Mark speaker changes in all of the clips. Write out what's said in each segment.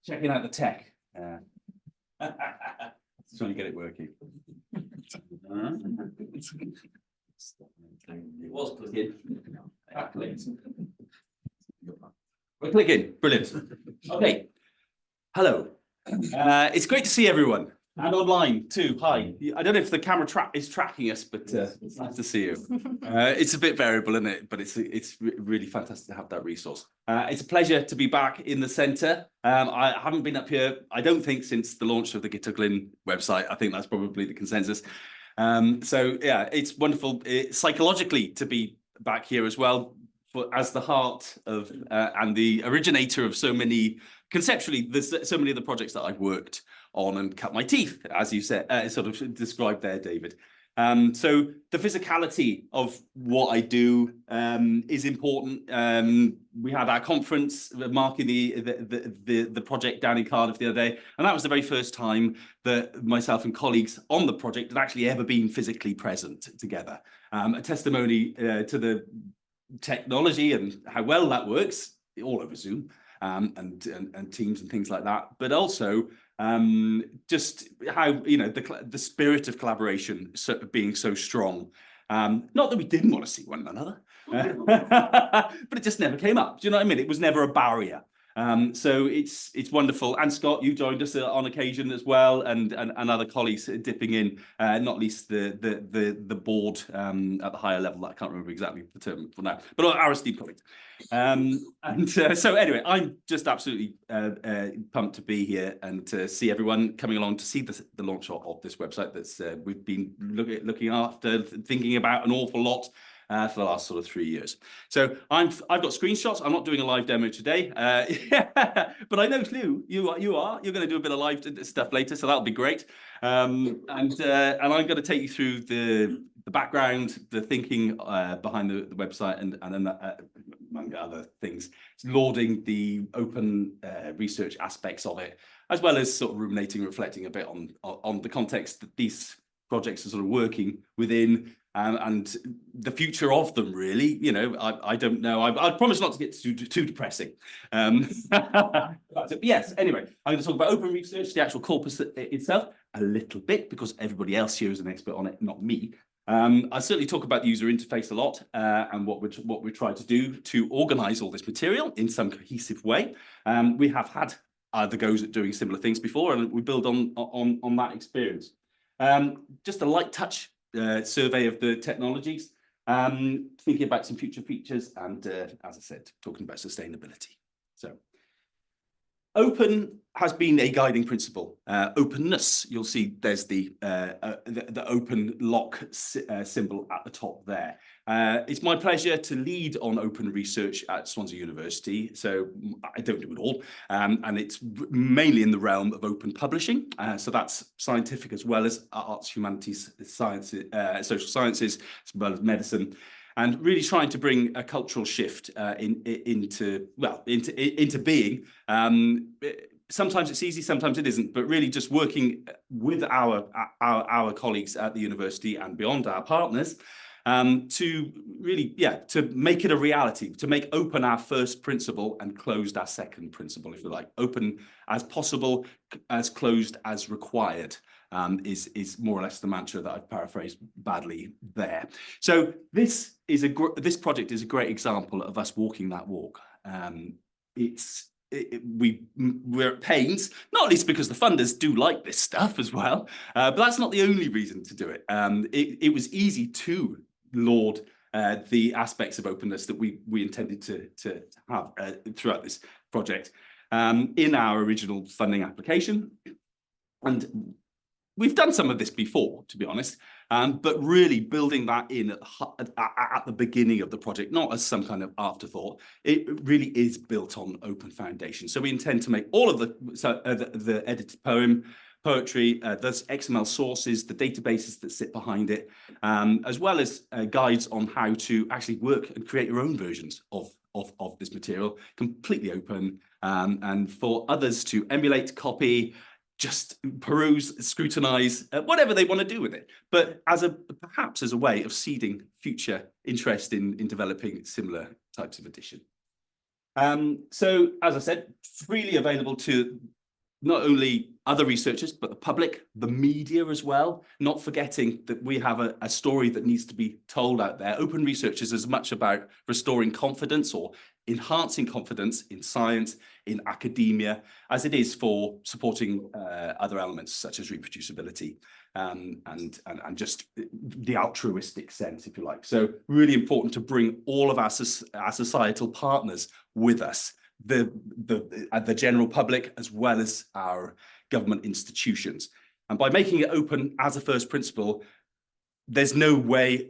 Speaker 1: Checking out the tech. Trying to get it working. It was clicking. We're clicking. Brilliant. Okay. Hello. It's great to see everyone. And online too. Hi. I don't know if the camera is tracking us, but it's nice to see you. It's a bit variable, isn't it? But it's really fantastic to have that resource. It's a pleasure to be back in the centre. I haven't been up here, I don't think, since the launch of the Gituglin website. I think that's probably the consensus. So yeah, it's wonderful psychologically to be back here as well, but as the heart of and the originator of so many, conceptually, there's so many of the projects that I've worked on and cut my teeth, as you said, sort of described there, David. So the physicality of what I do is important. We had our conference marking the project down in Cardiff the other day, and that was the very first time that myself and colleagues on the project had actually ever been physically present together. A testimony to the technology and how well that works, all over Zoom and Teams and things like that, but also just how, you know, the spirit of collaboration being so strong. Not that we didn't want to see one another, but it just never came up. Do you know what I mean? It was never a barrier. So it's wonderful. And Scott, you joined us on occasion as well, and other colleagues dipping in, not least the board at the higher level. I can't remember exactly the term for now, but our esteemed colleagues. So anyway, I'm just absolutely pumped to be here and to see everyone coming along to see the launch of this website that's we've been looking after, thinking about an awful lot for the last sort of 3 years. So I've got screenshots. I'm not doing a live demo today, but I know Lou, you're going to do a bit of live stuff later, so that'll be great. And I'm going to take you through the background, the thinking behind the website, and then among other things, lauding the open research aspects of it, as well as sort of ruminating, reflecting a bit on the context that these projects are sort of working within. And the future of them, really, you know, I don't know. I promise not to get too depressing. But yes, anyway, I'm going to talk about open research, the actual corpus itself, a little bit, because everybody else here is an expert on it, not me. I certainly talk about the user interface a lot, and what we try to do to organise all this material in some cohesive way. We have had the goes at doing similar things before, and we build on that experience. Just a light touch survey of the technologies, thinking about some future features, and as I said, talking about sustainability. So open has been a guiding principle. Openness, you'll see there's the open lock symbol at the top there. It's my pleasure to lead on open research at Swansea University. So I don't do it all, and it's mainly in the realm of open publishing. So that's scientific as well as arts, humanities, sciences, social sciences, as well as medicine. And really trying to bring a cultural shift into being. Sometimes it's easy, sometimes it isn't, but really just working with our colleagues at the university and beyond, our partners, to really, to make it a reality, to make open our first principle and closed our second principle, if you like. Open as possible, as closed as required. Is more or less the mantra that I've paraphrased badly there. So this project is a great example of us walking that walk. We're at pains, not least because the funders do like this stuff as well, but that's not the only reason to do it. It was easy to laud the aspects of openness that we intended to have throughout this project in our original funding application. And we've done some of this before, to be honest, but really building that in at the beginning of the project, not as some kind of afterthought. It really is built on open foundation. So we intend to make all of the edited poetry, those XML sources, the databases that sit behind it, as well as guides on how to actually work and create your own versions of this material, completely open, and for others to emulate, copy, just peruse, scrutinize, whatever they want to do with it, but perhaps as a way of seeding future interest in developing similar types of edition. So, as I said, freely available to not only other researchers, but the public, the media as well, not forgetting that we have a story that needs to be told out there. Open research is as much about restoring confidence or enhancing confidence in science, in academia, as it is for supporting other elements such as reproducibility and just the altruistic sense, if you like. So really important to bring all of our societal partners with us, the general public, as well as our government institutions. And by making it open as a first principle, there's no way,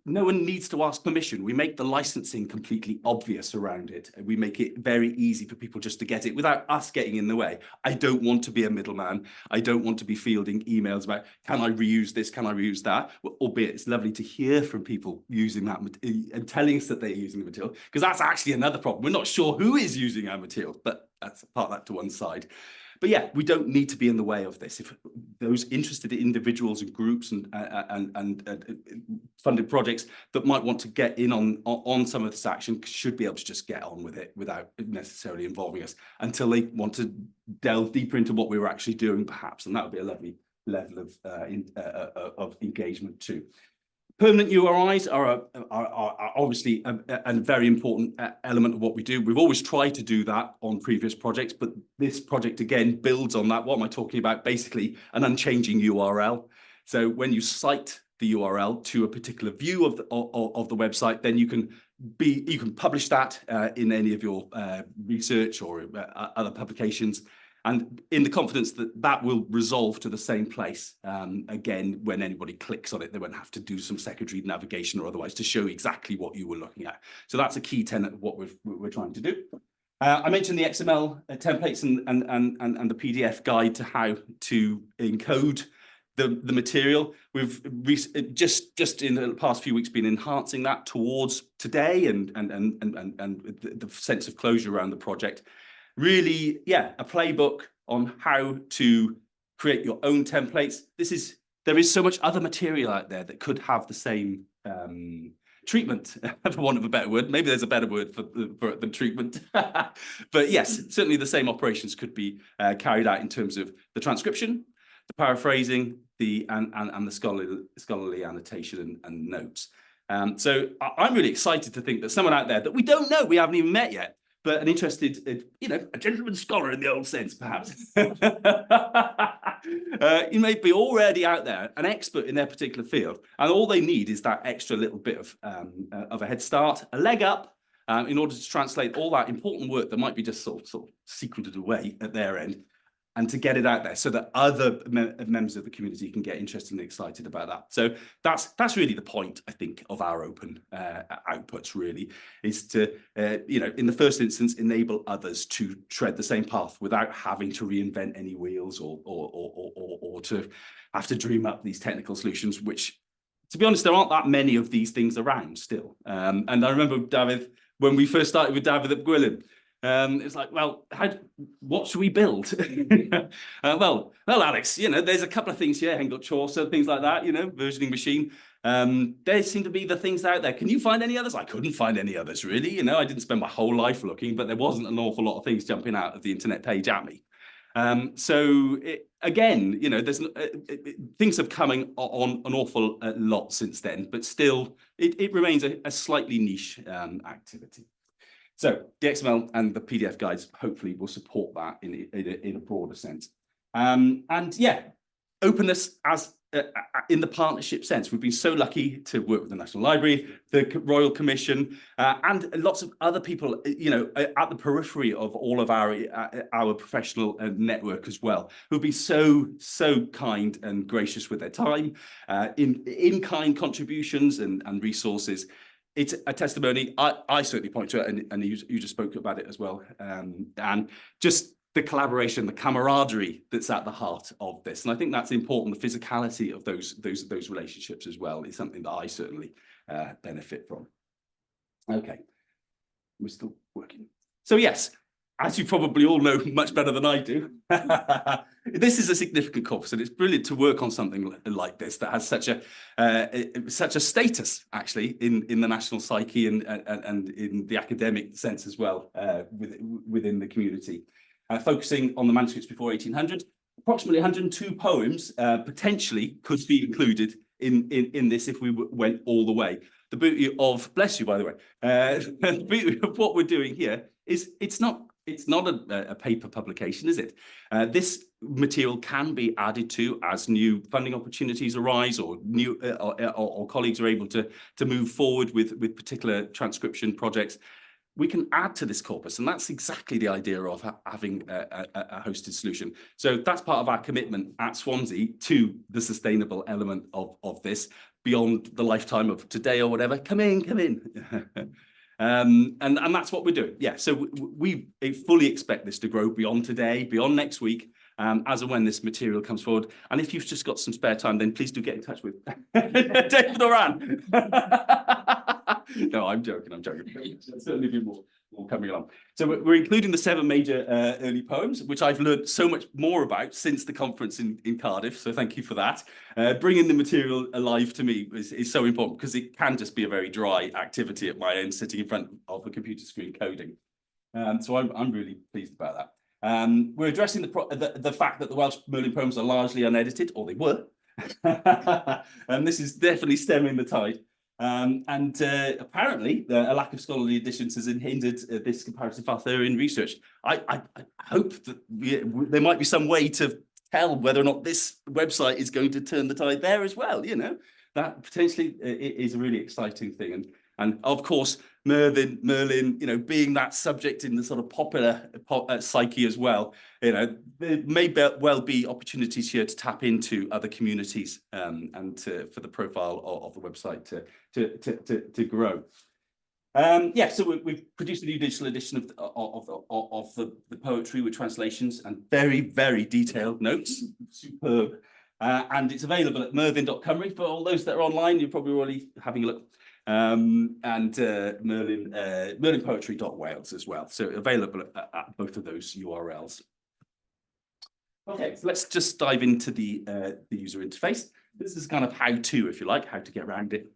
Speaker 1: no one needs to ask permission. We make the licensing completely obvious around it. And we make it very easy for people just to get it without us getting in the way. I don't want to be a middleman. I don't want to be fielding emails about, can I reuse this? Can I reuse that? Well, albeit it's lovely to hear from people using that and telling us that they're using the material, because that's actually another problem. We're not sure who is using our material, but that's part that to one side. But yeah, we don't need to be in the way of this. If those interested individuals and groups and funded projects that might want to get in on some of this action should be able to just get on with it without necessarily involving us until they want to delve deeper into what we were actually doing, perhaps. And that would be a lovely level of engagement too. Permanent URIs are obviously a very important element of what we do. We've always tried to do that on previous projects, but this project again builds on that. What am I talking about? Basically, an unchanging URL. So when you cite the URL to a particular view of the website, then you can publish that in any of your research or other publications. And in the confidence that that will resolve to the same place, again, when anybody clicks on it, they won't have to do some secondary navigation or otherwise to show exactly what you were looking at. So that's a key tenet of what we're trying to do. I mentioned the XML templates and the PDF guide to how to encode the material. We've just in the past few weeks been enhancing that towards today and the sense of closure around the project. Really, yeah, a playbook on how to create your own templates. There is so much other material out there that could have the same treatment, for want of a better word. Maybe there's a better word for the treatment. But yes, certainly the same operations could be carried out in terms of the transcription, the paraphrasing, and the scholarly annotation and notes. So I'm really excited to think that someone out there that we don't know, we haven't even met yet, but an interested, a gentleman scholar in the old sense, perhaps. You may be already out there, an expert in their particular field, and all they need is that extra little bit of a head start, a leg up, in order to translate all that important work that might be just sort of secreted away at their end, and to get it out there so that other members of the community can get interested and excited about that. So that's really the point, I think, of our open outputs, really, is to, in the first instance, enable others to tread the same path without having to reinvent any wheels or to have to dream up these technical solutions, which, to be honest, there aren't that many of these things around still. And I remember, David, when we first started with David at Gwilym, it's like, well, what should we build? Well, Alex, there's a couple of things here, Hengot Chaucer, things like that, versioning machine. There seem to be the things out there. Can you find any others? I couldn't find any others, really. I didn't spend my whole life looking, but there wasn't an awful lot of things jumping out of the internet page at me. Again, there's things have coming on an awful lot since then, but still, it remains a slightly niche activity. So the XML and the PDF guides hopefully will support that in a broader sense. And yeah, openness as in the partnership sense. We've been so lucky to work with the National Library, the Royal Commission, and lots of other people, at the periphery of all of our professional network as well, who've been so kind and gracious with their time, in-kind contributions and resources. It's a testimony. I certainly point to it, and you just spoke about it as well. And just the collaboration, the camaraderie that's at the heart of this. And I think that's important. The physicality of those relationships as well is something that I certainly benefit from. Okay, we're still working. So yes, as you probably all know much better than I do, this is a significant corpus, and it's brilliant to work on something like this that has such a status actually in the national psyche and in the academic sense as well within the community. Focusing on the manuscripts before 1800, approximately 102 poems potentially could be included in this if we went all the way. The beauty of, bless you by the way, the beauty of what we're doing here is it's not a paper publication, is it? This material can be added to as new funding opportunities arise, or new or colleagues are able to move forward with particular transcription projects. We can add to this corpus, and that's exactly the idea of having a hosted solution. So that's part of our commitment at Swansea to the sustainable element of this beyond the lifetime of today or whatever. Come in. And that's what we're doing. Yeah, so we fully expect this to grow beyond today, beyond next week, as and when this material comes forward. And if you've just got some spare time, then please do get in touch with David or Anne. No, I'm joking. There'll certainly be more coming along. So we're including the 7 major early poems, which I've learned so much more about since the conference in Cardiff. So thank you for that. Bringing the material alive to me is so important, because it can just be a very dry activity at my end, sitting in front of a computer screen coding. So I'm really pleased about that. We're addressing the fact that the Welsh Merlin poems are largely unedited, or they were. And this is definitely stemming the tide. Apparently, a lack of scholarly editions has hindered this comparative Arthurian research. I hope that there might be some way to tell whether or not this website is going to turn the tide there as well. You know, that potentially is a really exciting thing. And of course, Merlin, you know, being that subject in the sort of popular psyche as well, you know, there may well be opportunities here to tap into other communities and for the profile of the website to grow. Yeah, so we've produced a new digital edition of the poetry with translations and very, very detailed notes. Superb. And it's available at myrddin.cymru. For all those that are online, you're probably already having a look. And merlinpoetry.wales as well. So available at both of those URLs. Okay, so let's just dive into the user interface. This is kind of how-to, if you like, how to get around it.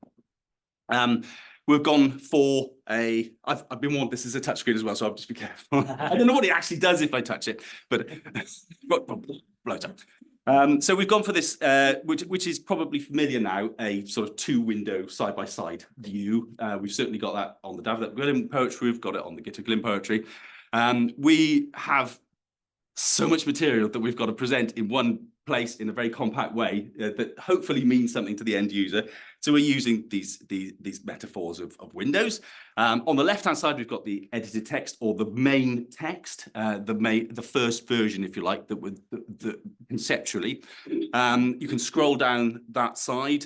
Speaker 1: We've gone for I've been warned this is a touchscreen as well, so I'll just be careful. I don't know what it actually does if I touch it, but blows up. So we've gone for this, which is probably familiar now, a sort of 2-window side-by-side view. We've certainly got that on the David Glyn poetry. We've got it on the Gitter Glyn poetry. We have so much material that we've got to present in one place in a very compact way that hopefully means something to the end user. So we're using these metaphors of windows. On the left-hand side, we've got the edited text, or the main text, the first version, if you like, that conceptually. You can scroll down that side.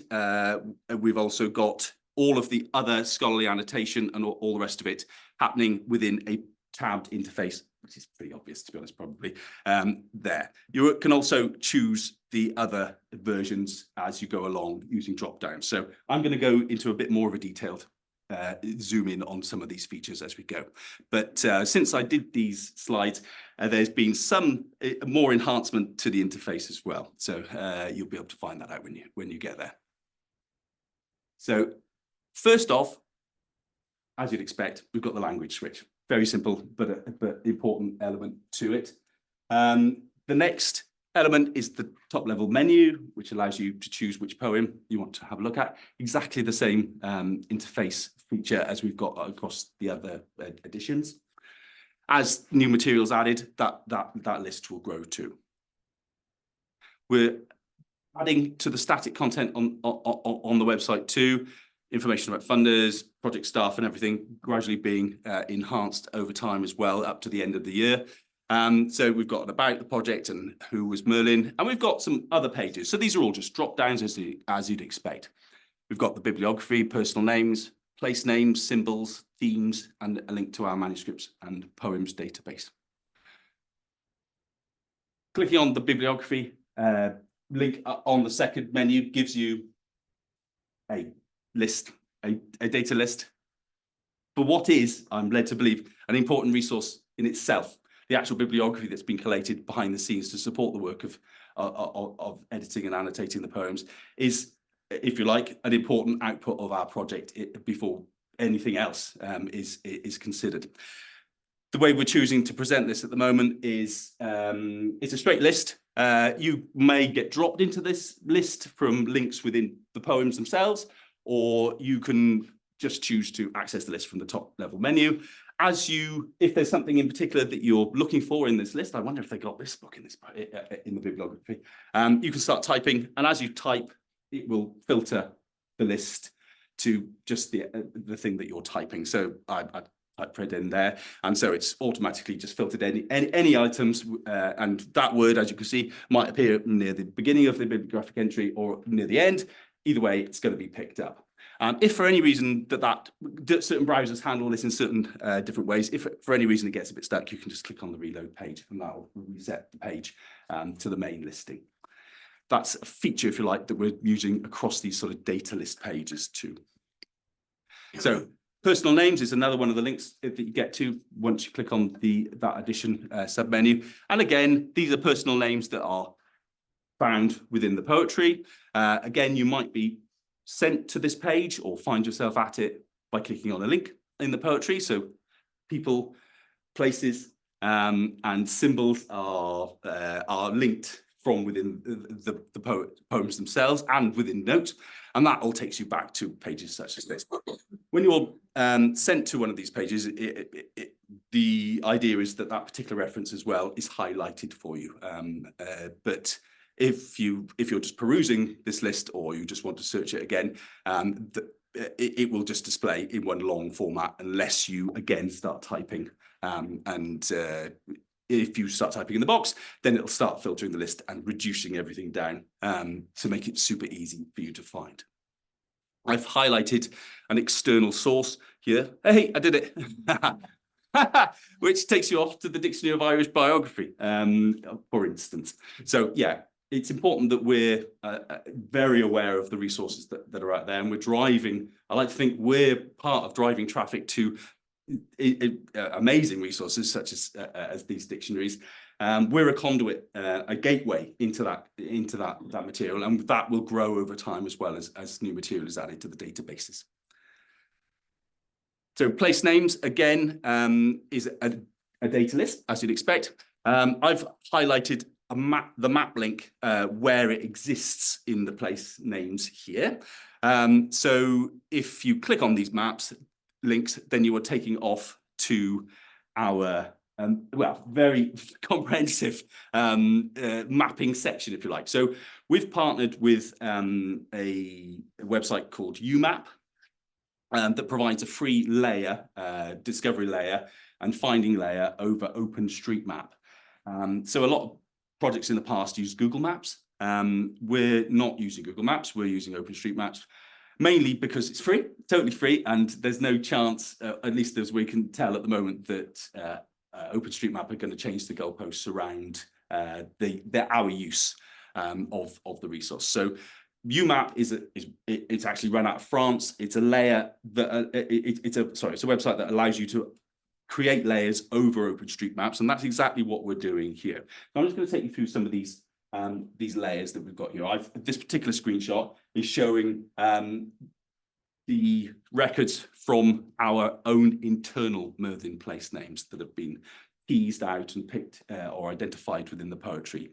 Speaker 1: We've also got all of the other scholarly annotation and all the rest of it happening within a tabbed interface, which is pretty obvious, to be honest, probably, there. You can also choose the other versions as you go along using drop-down. So I'm going to go into a bit more of a detailed zoom in on some of these features as we go. But since I did these slides, there's been some more enhancement to the interface as well. So you'll be able to find that out when you get there. So first off, as you'd expect, we've got the language switch. Very simple, but important element to it. The next element is the top level menu, which allows you to choose which poem you want to have a look at. Exactly the same interface feature as we've got across the other editions. As new materials added, that list will grow too. We're adding to the static content on the website too. Information about funders, project staff and everything gradually being enhanced over time as well up to the end of the year. So we've got about the project and who was Merlin, and we've got some other pages. So these are all just drop downs as you'd expect. We've got the bibliography, personal names, place names, symbols, themes, and a link to our manuscripts and poems database. Clicking on the bibliography link on the second menu gives you a list, a data list for what is, I'm led to believe, an important resource in itself. the actual bibliography that's been collated behind the scenes to support the work of editing and annotating the poems is, if you like, an important output of our project before anything else is considered. The way we're choosing to present this at the moment is it's a straight list. You may get dropped into this list from links within the poems themselves, or you can just choose to access the list from the top level menu. If there's something in particular that you're looking for in this list, I wonder if they got this book in the bibliography. You can start typing, and as you type, it will filter the list to just the thing that you're typing. So I typed in there, and so it's automatically just filtered any items, and that word, as you can see, might appear near the beginning of the bibliographic entry or near the end. Either way, it's going to be picked up. If for any reason that certain browsers handle this in certain different ways, if for any reason it gets a bit stuck, you can just click on the reload page, and that will reset the page to the main listing. That's a feature, if you like, that we're using across these sort of data list pages too. So personal names is another one of the links that you get to once you click on that addition submenu. And again, these are personal names that are found within the poetry. Again, you might be sent to this page or find yourself at it by clicking on a link in the poetry. So people, places, and symbols are linked from within the poems themselves and within notes, and that all takes you back to pages such as this. When you're sent to one of these pages, the idea is that particular reference as well is highlighted for you. But if you're just perusing this list, or you just want to search it again, it will just display in one long format unless you again start typing. If you start typing in the box, then it'll start filtering the list and reducing everything down to make it super easy for you to find. I've highlighted an external source here. Hey, I did it. Which takes you off to the Dictionary of Irish Biography, for instance. So yeah, it's important that we're very aware of the resources that are out there, and we're driving. I like to think we're part of driving traffic to amazing resources such as these dictionaries. We're a conduit, a gateway into that material, and that will grow over time as well as new material is added to the databases. So place names again is a data list, as you'd expect. I've highlighted the map link where it exists in the place names here. So if you click on these maps links, then you are taking off to our very comprehensive mapping section, if you like. So we've partnered with a website called UMap that provides a free layer, discovery layer and finding layer over OpenStreetMap. So a lot of projects in the past use Google Maps. We're not using Google Maps, we're using OpenStreetMaps, mainly because it's free, totally free, and there's no chance, at least as we can tell at the moment, that OpenStreetMap are going to change the goalposts around our use of the resource. So UMap it's actually run out of France. It's a layer that it's a website that allows you to create layers over OpenStreetMaps, and that's exactly what we're doing here. Now, I'm just going to take you through some of these layers that we've got here. This particular screenshot is showing the records from our own internal Myrddin place names that have been teased out and picked or identified within the poetry.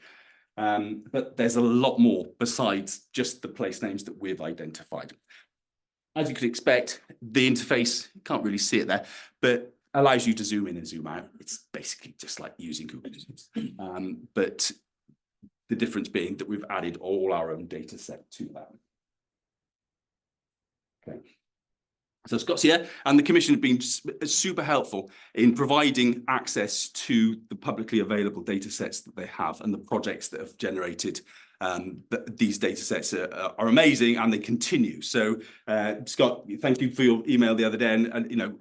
Speaker 1: But there's a lot more besides just the place names that we've identified. As you could expect, the interface, you can't really see it there, but allows you to zoom in and zoom out. It's basically just like using Google Maps. But the difference being that we've added all our own data set to that. Okay. So Scott's here, and the Commission have been super helpful in providing access to the publicly available data sets that they have, and the projects that have generated these data sets are amazing, and they continue. So Scott, thank you for your email the other day, and you know,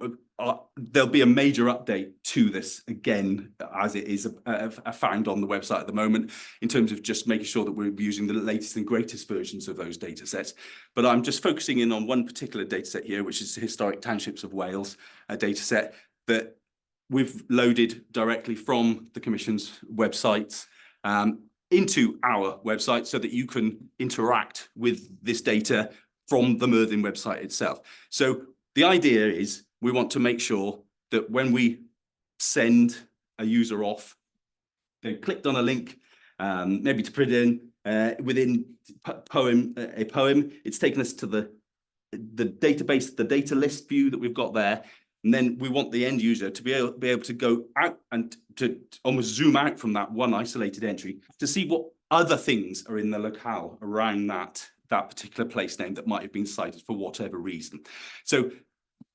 Speaker 1: there'll be a major update to this again, as it is found on the website at the moment, in terms of just making sure that we're using the latest and greatest versions of those data sets. But I'm just focusing in on one particular data set here, which is the Historic Townships of Wales data set that we've loaded directly from the Commission's websites into our website so that you can interact with this data from the Myrddin website itself. So the idea is we want to make sure that when we send a user off, they've clicked on a link, maybe to put in within a poem, it's taken us to the database, the data list view that we've got there. And then we want the end user to be able to go out and to almost zoom out from that one isolated entry to see what other things are in the locale around that particular place name that might have been cited for whatever reason. So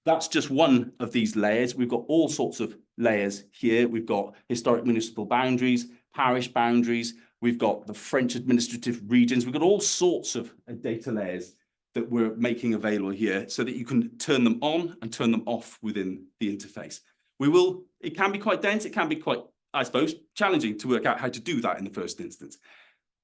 Speaker 1: that's just one of these layers. We've got all sorts of layers here. We've got historic municipal boundaries, parish boundaries. We've got the French administrative regions. We've got all sorts of data layers that we're making available here so that you can turn them on and turn them off within the interface. It can be quite dense. It can be quite, I suppose, challenging to work out how to do that in the first instance.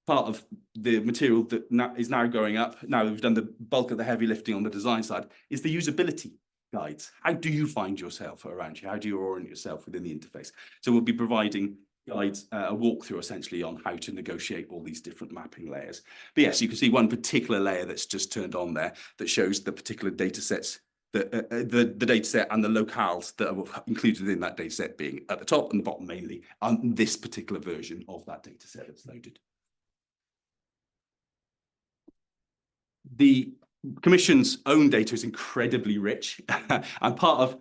Speaker 1: Part of the material that is now going up, now that we've done the bulk of the heavy lifting on the design side, is the usability guides. How do you find yourself around you? How do you orient yourself within the interface? So we'll be providing guides, a walkthrough essentially on how to negotiate all these different mapping layers. But yes, you can see one particular layer that's just turned on there that shows the particular data sets, the data set and the locales that are included in that data set being at the top and the bottom mainly on this particular version of that data set that's loaded. The Commission's own data is incredibly rich and part of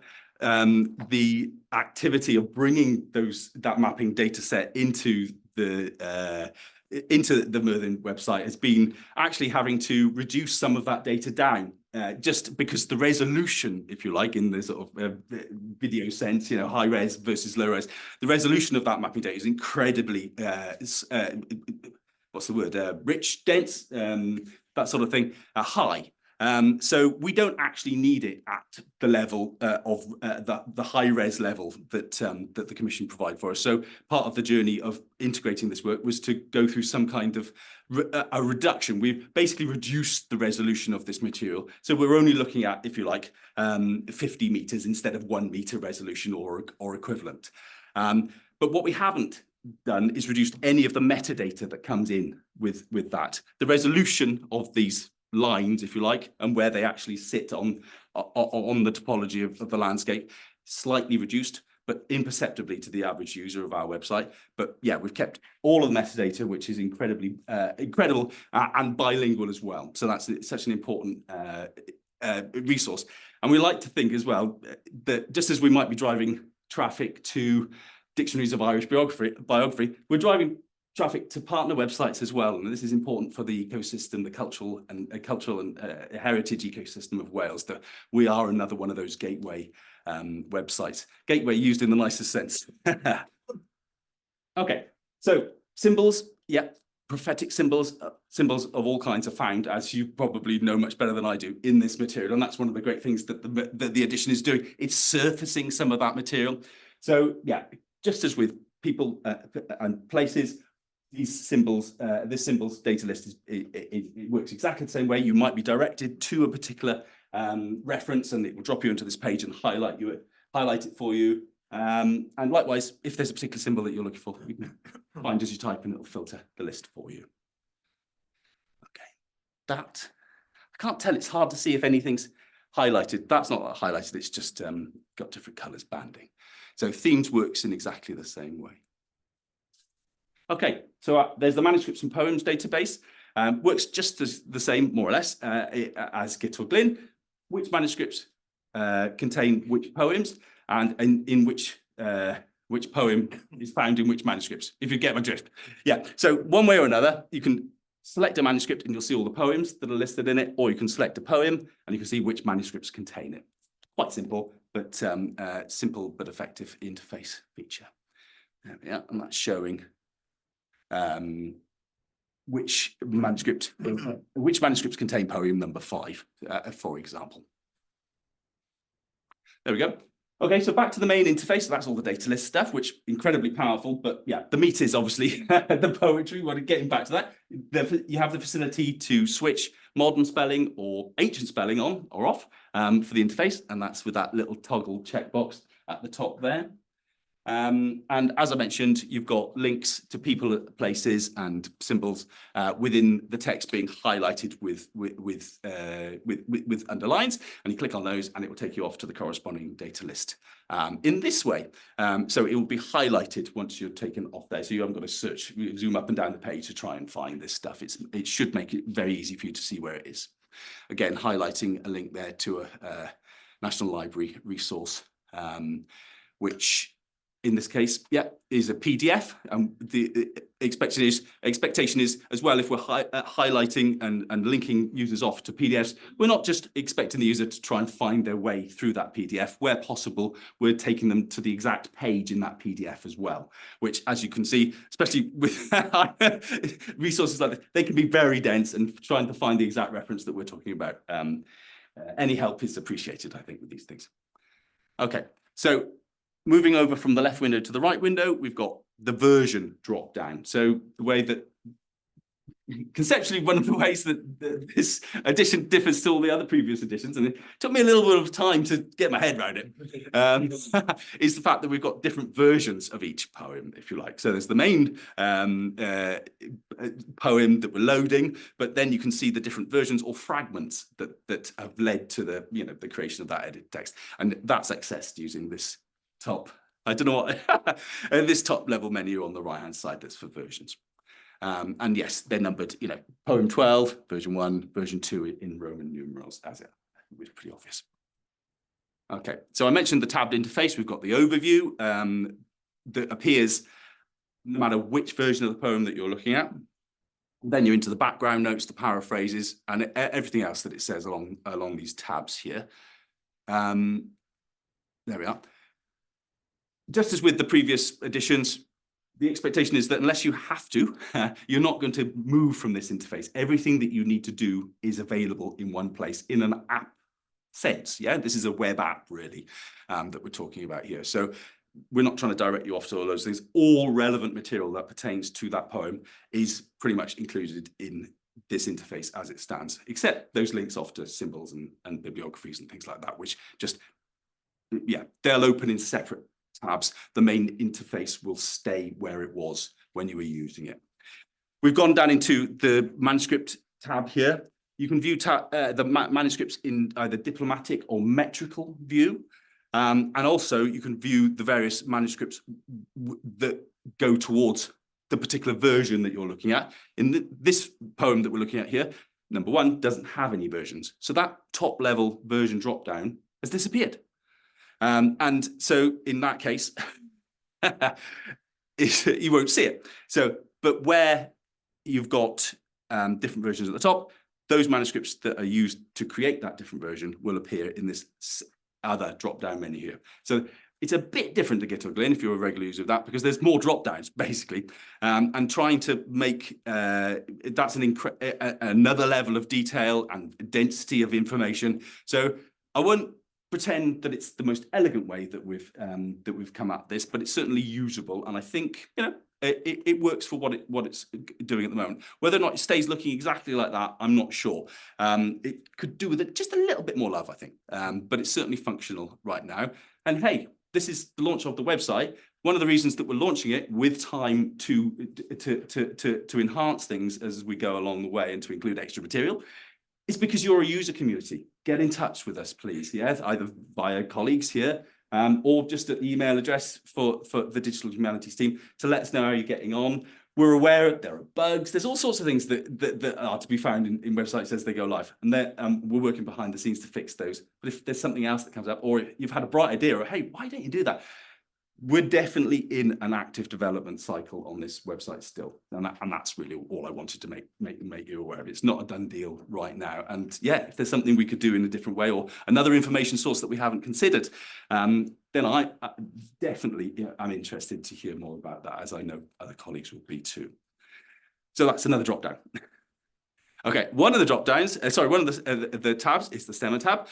Speaker 1: the activity of bringing that mapping data set into the Myrddin website has been actually having to reduce some of that data down, just because the resolution, if you like, in the sort of video sense, you know, high res versus low res, the resolution of that mapping data is incredibly what's the word, rich, dense, that sort of thing, high. So we don't actually need it at the level of the high res level that that the Commission provide for us. So part of the journey of integrating this work was to go through some kind of a reduction. We've basically reduced the resolution of this material. So we're only looking at, if you like, 50 meters instead of 1 meter resolution or equivalent. But what we haven't done is reduced any of the metadata that comes in with that. The resolution of these lines, if you like, and where they actually sit on the topology of the landscape, slightly reduced, but imperceptibly to the average user of our website. But yeah, we've kept all of the metadata, which is incredibly incredible and bilingual as well. So that's such an important resource. And we like to think as well that just as we might be driving traffic to dictionaries of Irish biography, we're driving traffic to partner websites as well, and this is important for the ecosystem, the cultural and heritage ecosystem of Wales. That we are another one of those gateway websites. Gateway used in the nicest sense. Okay, so symbols, yeah, prophetic symbols, symbols of all kinds are found, as you probably know much better than I do, in this material, and that's one of the great things that the edition is doing. It's surfacing some of that material. So yeah, just as with people and places, these symbols, this symbols data list it works exactly the same way. You might be directed to a particular reference, and it will drop you into this page and highlight it for you. And likewise, if there's a particular symbol that you're looking for, you can find as you type, and it'll filter the list for you. Okay, that I can't tell. It's hard to see if anything's highlighted. That's not highlighted. It's just got different colours banding. So themes works in exactly the same way. Okay, so there's the manuscripts and poems database. Works just as the same, more or less, as Git or Glyn. Which manuscripts contain which poems, and in which poem is found in which manuscripts, if you get my drift. Yeah, so one way or another, you can select a manuscript and you'll see all the poems that are listed in it, or you can select a poem and you can see which manuscripts contain it. Quite simple, but effective interface feature. There we are, and that's showing which manuscripts contain poem number 5, for example. There we go. Okay, so back to the main interface. So that's all the data list stuff, which incredibly powerful. But yeah, the meat is obviously the poetry. We're getting back to that. You have the facility to switch modern spelling or ancient spelling on or off for the interface, and that's with that little toggle checkbox at the top there. And as I mentioned, you've got links to people, places, and symbols within the text being highlighted with underlines. And you click on those, and it will take you off to the corresponding data list in this way. So it will be highlighted once you're taken off there. So you haven't got to search, zoom up and down the page to try and find this stuff. It should make it very easy for you to see where it is. Again, highlighting a link there to a National Library resource, which in this case, yeah, is a PDF. And the expectation is as well, if we're highlighting and linking users off to PDFs, we're not just expecting the user to try and find their way through that PDF. Where possible, we're taking them to the exact page in that PDF as well, which, as you can see, especially with resources like this, they can be very dense, and trying to find the exact reference that we're talking about. Any help is appreciated, I think, with these things. Okay, so moving over from the left window to the right window, we've got the version drop down. So the way that, conceptually, one of the ways that this edition differs to all the other previous editions, and it took me a little bit of time to get my head around it, is the fact that we've got different versions of each poem, if you like. So there's the main poem that we're loading, but then you can see the different versions or fragments that have led to the, the creation of that edited text. And that's accessed using this top, I don't know what, this top level menu on the right hand side that's for versions. And yes, they're numbered, poem 12, version 1, version 2 in Roman numerals, as it was pretty obvious. Okay, so I mentioned the tabbed interface. We've got the overview that appears no matter which version of the poem that you're looking at. Then you're into the background notes, the paraphrases, and everything else that it says along these tabs here. There we are. Just as with the previous editions, the expectation is that unless you have to, you're not going to move from this interface. Everything that you need to do is available in one place in an app sense. Yeah, this is a web app, really, that we're talking about here. So we're not trying to direct you off to all those things. All relevant material that pertains to that poem is pretty much included in this interface as it stands, except those links off to symbols and bibliographies and things like that, which just, yeah, they'll open in separate tabs. The main interface will stay where it was when you were using it. We've gone down into the manuscript tab here. You can view the manuscripts in either diplomatic or metrical view. And also you can view the various manuscripts that go towards the particular version that you're looking at. In this poem that we're looking at here, number 1 doesn't have any versions. So that top level version drop down has disappeared. And so in that case, you won't see it. So, but where you've got different versions at the top, those manuscripts that are used to create that different version will appear in this other drop-down menu here. So it's a bit different to Git or Glyn if you're a regular user of that, because there's more drop-downs basically, and trying to make that's another level of detail and density of information. So I won't pretend that it's the most elegant way that we've come at this, but it's certainly usable, and I think it works for what it's doing at the moment. Whether or not it stays looking exactly like that, I'm not sure. It could do with it just a little bit more love, I think, but it's certainly functional right now. And hey, this is the launch of the website. One of the reasons that we're launching it with time to enhance things as we go along the way and to include extra material is because you're a user community. Get in touch with us, please. Yeah, either via colleagues here or just an email address for the Digital Humanities team to let us know how you're getting on. We're aware there are bugs. There's all sorts of things that are to be found in websites as they go live. And we're working behind the scenes to fix those. But if there's something else that comes up, or you've had a bright idea, or hey, why don't you do that? We're definitely in an active development cycle on this website still. And that's really all I wanted to make you aware of. It's not a done deal right now. And yeah, if there's something we could do in a different way or another information source that we haven't considered, then I definitely am interested to hear more about that, as I know other colleagues will be too. So that's another drop down. Okay, one of the drop downs, one of the tabs is the stemma tab.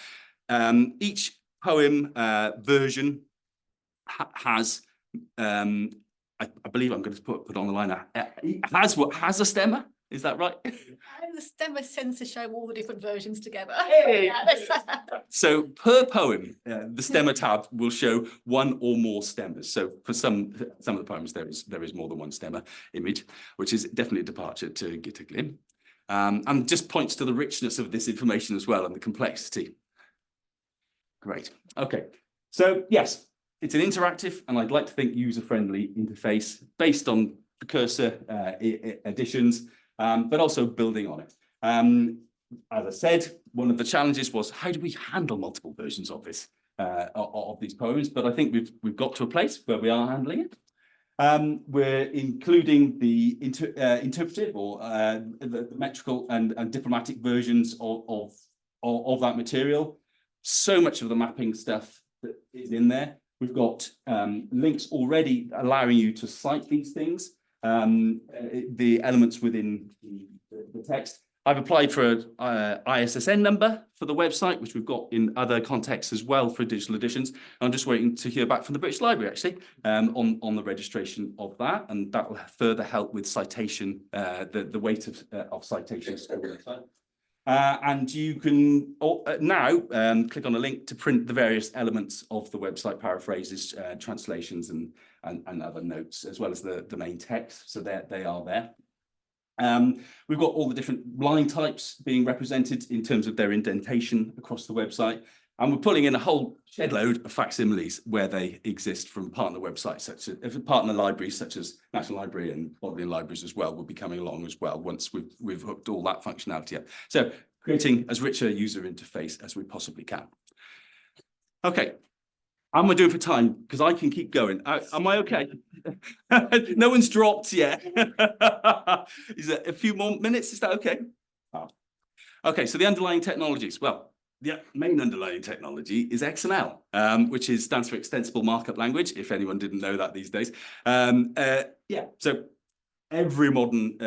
Speaker 1: Each poem version has, I believe I'm going to put on the line, has a stemma. Is that right?
Speaker 2: The stemmer tends to show all the different versions together.
Speaker 1: Hey! So per poem, the stemmer tab will show one or more stemmers. So for some of the poems, there is more than one stemmer image, which is definitely a departure to get a glimpse. And just points to the richness of this information as well and the complexity. Great. Okay. So yes, it's an interactive and I'd like to think user-friendly interface based on precursor editions, but also building on it. As I said, one of the challenges was how do we handle multiple versions of this of these poems? But I think we've got to a place where we are handling it. We're including the interpretive or the metrical and diplomatic versions of that material. So much of the mapping stuff that is in there. We've got links already allowing you to cite these things, the elements within the text. I've applied for an ISSN number for the website, which we've got in other contexts as well for digital editions. I'm just waiting to hear back from the British Library, actually, on the registration of that, and that will further help with citation, the weight of citations. And you can now click on a link to print the various elements of the website, paraphrases, translations, and other notes, as well as the main text. So they are there. We've got all the different line types being represented in terms of their indentation across the website. And we're pulling in a whole shed load of facsimiles where they exist from partner websites, such as partner libraries, such as National Library and Bodleian Libraries as well, will be coming along as well once we've hooked all that functionality up. So creating as rich a user interface as we possibly can. Okay. How am I doing for time? Because I can keep going. Am I okay? No one's dropped yet. Is it a few more minutes? Is that okay? Oh. Okay, so the underlying technologies. Well, the main underlying technology is XML, which stands for Extensible Markup Language, if anyone didn't know that these days. Yeah, so every modern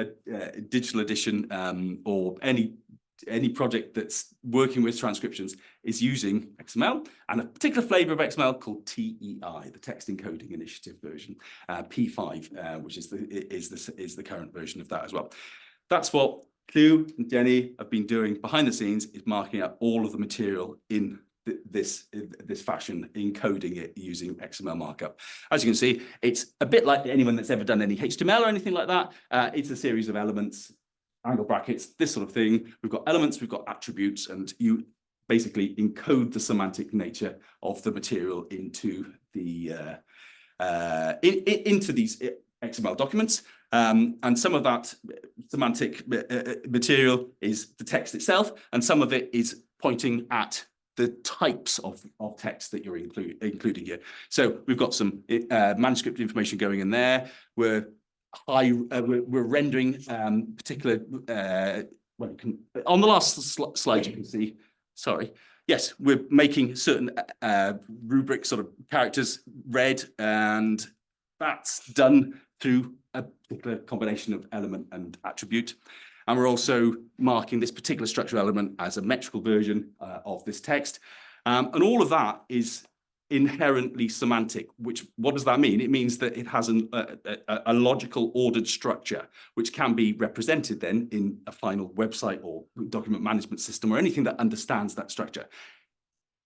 Speaker 1: digital edition or any project that's working with transcriptions is using XML, and a particular flavor of XML called TEI, the Text Encoding Initiative version, P5, which is the current version of that as well. That's what Clu and Jenny have been doing behind the scenes, is marking up all of the material in this fashion, encoding it using XML markup. As you can see, it's a bit like anyone that's ever done any HTML or anything like that. It's a series of elements, angle brackets, this sort of thing. We've got elements, we've got attributes, and you basically encode the semantic nature of the material into the into these XML documents. And some of that semantic material is the text itself, and some of it is pointing at the types of text that you're including here. So we've got some manuscript information going in there. We're rendering particular, on the last slide you can see, sorry, yes, we're making certain rubric sort of characters red, and that's done through a particular combination of element and attribute. And we're also marking this particular structural element as a metrical version of this text. And all of that is inherently semantic, what does that mean? It means that it has a logical ordered structure, which can be represented then in a final website or document management system or anything that understands that structure.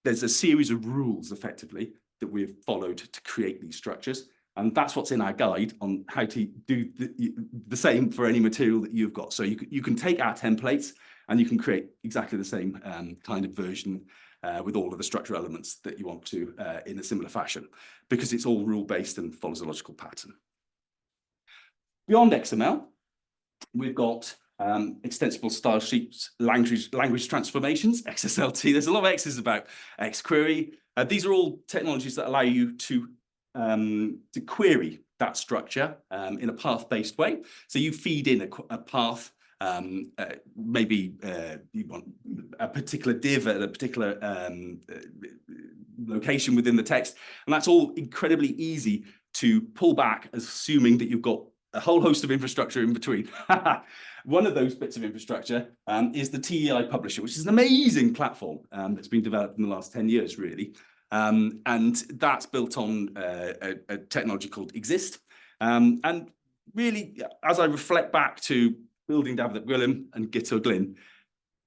Speaker 1: There's a series of rules effectively that we've followed to create these structures. And that's what's in our guide on how to do the same for any material that you've got. So you can take our templates and you can create exactly the same kind of version with all of the structural elements that you want to in a similar fashion, because it's all rule-based and follows a logical pattern. Beyond XML, we've got extensible style sheets, language transformations, XSLT. There's a lot of X's about XQuery. These are all technologies that allow you to query that structure in a path-based way. So you feed in a path, maybe you want a particular div at a particular location within the text, and that's all incredibly easy to pull back, assuming that you've got a whole host of infrastructure in between. One of those bits of infrastructure is the TEI publisher, which is an amazing platform that's been developed in the last 10 years, really. And that's built on a technology called Exist. And really, as I reflect back to building David Gwilym and Gito Glyn,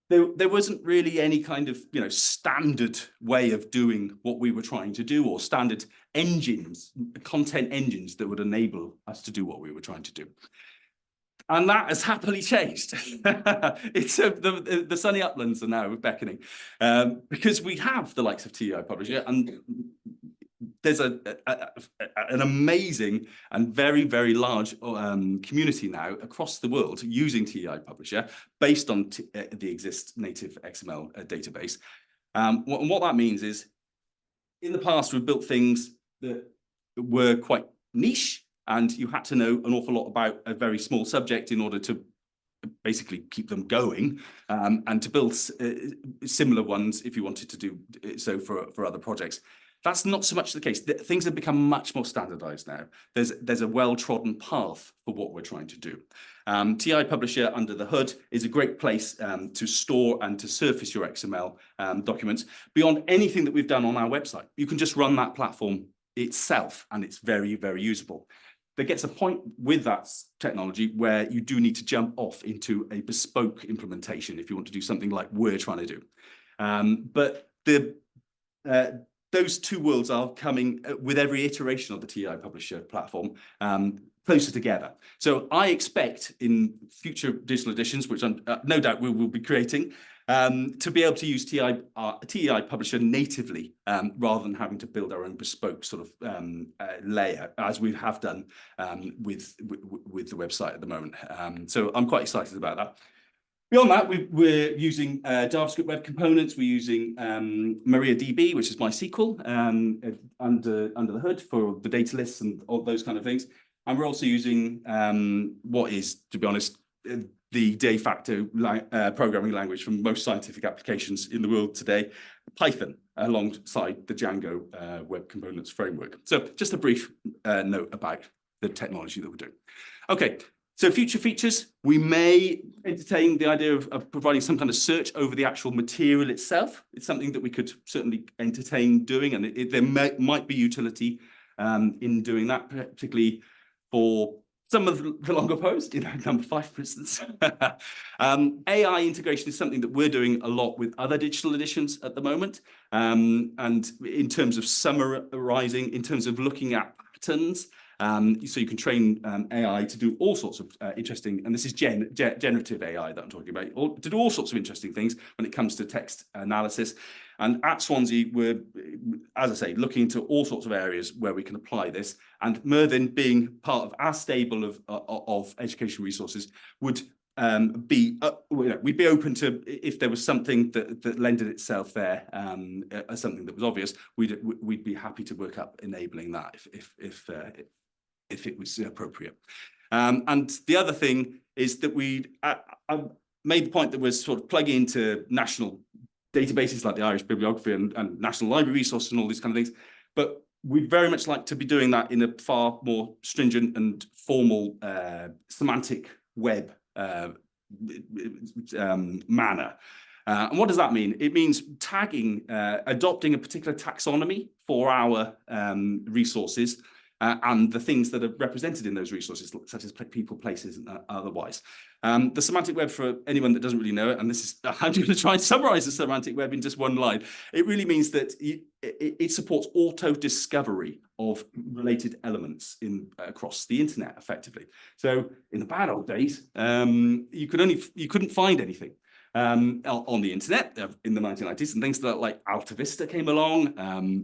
Speaker 1: there wasn't really any kind of, standard way of doing what we were trying to do, or standard engines, content engines that would enable us to do what we were trying to do. And that has happily changed. It's the sunny uplands are now beckoning, because we have the likes of TEI Publisher, and there's an amazing and very, very large community now across the world using TEI Publisher based on the Exist native XML database. What that means is, in the past, we've built things that were quite niche, and you had to know an awful lot about a very small subject in order to basically keep them going, and to build similar ones if you wanted to do so for other projects. That's not so much the case. Things have become much more standardized now. There's a well-trodden path for what we're trying to do. TEI Publisher under the hood is a great place to store and to surface your XML documents beyond anything that we've done on our website. You can just run that platform itself, and it's very, very usable. There gets a point with that technology where you do need to jump off into a bespoke implementation if you want to do something like we're trying to do. But those two worlds are coming with every iteration of the TEI Publisher platform closer together. So I expect in future digital editions, which I'm no doubt we will be creating, to be able to use TEI Publisher natively, rather than having to build our own bespoke sort of layer, as we have done with the website at the moment. So I'm quite excited about that. Beyond that, we're using JavaScript web components. We're using MariaDB, which is MySQL, under the hood for the data lists and all those kind of things. And we're also using what is, to be honest, the de facto programming language for most scientific applications in the world today, Python, alongside the Django web components framework. So just a brief note about the technology that we're doing. Okay. So future features, we may entertain the idea of providing some kind of search over the actual material itself. It's something that we could certainly entertain doing, and there might be utility in doing that, particularly for some of the longer posts, number 5, for instance. AI integration is something that we're doing a lot with other digital editions at the moment. And in terms of summarizing, in terms of looking at patterns, so you can train AI to do all sorts of interesting, and this is generative AI that I'm talking about, to do all sorts of interesting things when it comes to text analysis. And at Swansea, we're, as I say, looking into all sorts of areas where we can apply this. And Myrddin, being part of our stable of education resources, would be we'd be open to, if there was something that lended itself there, as something that was obvious, we'd be happy to work up enabling that if it was appropriate. And the other thing is that I made the point that we're sort of plugging into national databases like the Irish Bibliography and National Library Resources and all these kind of things, but we'd very much like to be doing that in a far more stringent and formal semantic web manner. And what does that mean? It means tagging, adopting a particular taxonomy for our resources, and the things that are represented in those resources, such as people, places, and otherwise. The semantic web, for anyone that doesn't really know it, and this is, I'm going to try and summarize the semantic web in just one line. It really means that it supports auto-discovery of related elements across the internet, effectively. So in the bad old days, you couldn't find anything on the internet in the 1990s, and things like Alta Vista came along,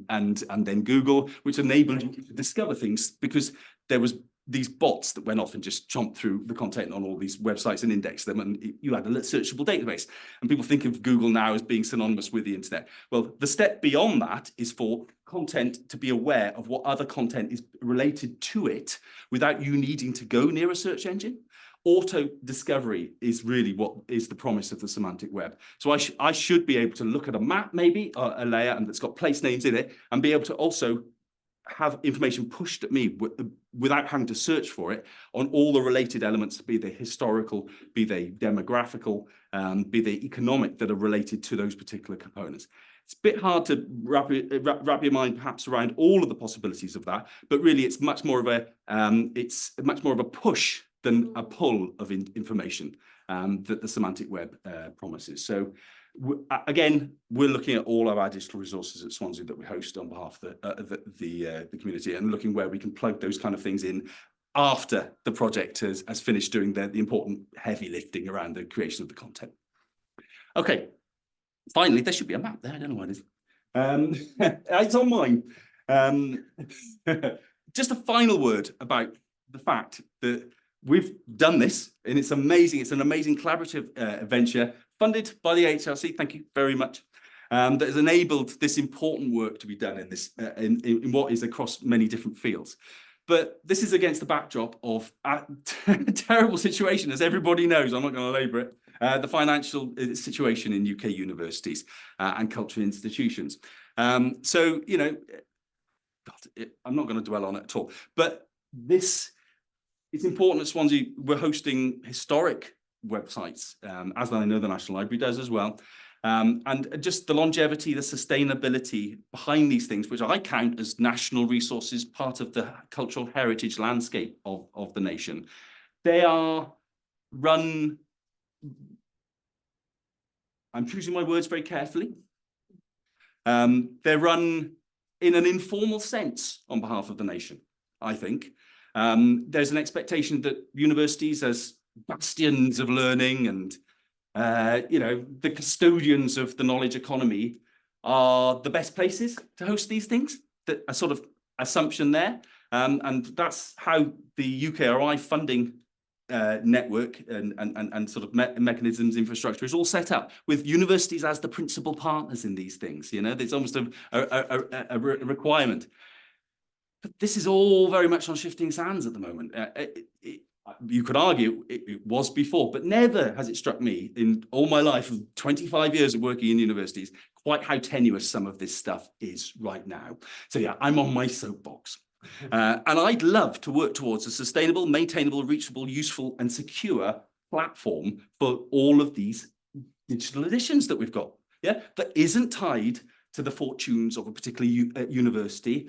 Speaker 1: and then Google, which enabled you to discover things, because there was these bots that went off and just chomped through the content on all these websites and indexed them, and you had a searchable database. And people think of Google now as being synonymous with the internet. Well, the step beyond that is for content to be aware of what other content is related to it without you needing to go near a search engine. Auto discovery is really what is the promise of the semantic web. So I should be able to look at a map, maybe a layer, and that's got place names in it, and be able to also have information pushed at me without having to search for it on all the related elements, be they historical, be they demographical, be they economic, that are related to those particular components. It's a bit hard to wrap your mind perhaps around all of the possibilities of that, but really it's much more of a push than a pull of information that the semantic web promises. So again, we're looking at all of our digital resources at Swansea that we host on behalf of the community, and looking where we can plug those kind of things in after the project has finished doing the important heavy lifting around the creation of the content. Okay, finally, there should be a map there. I don't know what it is. It's on mine. Just a final word about the fact that we've done this, and it's amazing. It's an amazing collaborative venture funded by the HRC. Thank you very much. That has enabled this important work to be done in this in what is across many different fields. But this is against the backdrop of a terrible situation, as everybody knows. I'm not going to labour it. The financial situation in UK universities and cultural institutions. So, you know, God, I'm not going to dwell on it at all. But it's important at Swansea. We're hosting historic websites, as I know the National Library does as well. And just the longevity, the sustainability behind these things, which I count as national resources, part of the cultural heritage landscape of the nation. They are run, I'm choosing my words very carefully. They're run in an informal sense on behalf of the nation, I think. There's an expectation that universities, as bastions of learning and you know, the custodians of the knowledge economy, are the best places to host these things. That a sort of assumption there, and that's how the UKRI funding network and sort of mechanisms, infrastructure is all set up, with universities as the principal partners in these things. You know, there's almost a requirement. But this is all very much on shifting sands at the moment. You could argue it was before, but never has it struck me in all my life of 25 years of working in universities quite how tenuous some of this stuff is right now. So yeah, I'm on my soapbox. And I'd love to work towards a sustainable, maintainable, reachable, useful and secure platform for all of these digital editions that we've got, yeah, that isn't tied to the fortunes of a particular university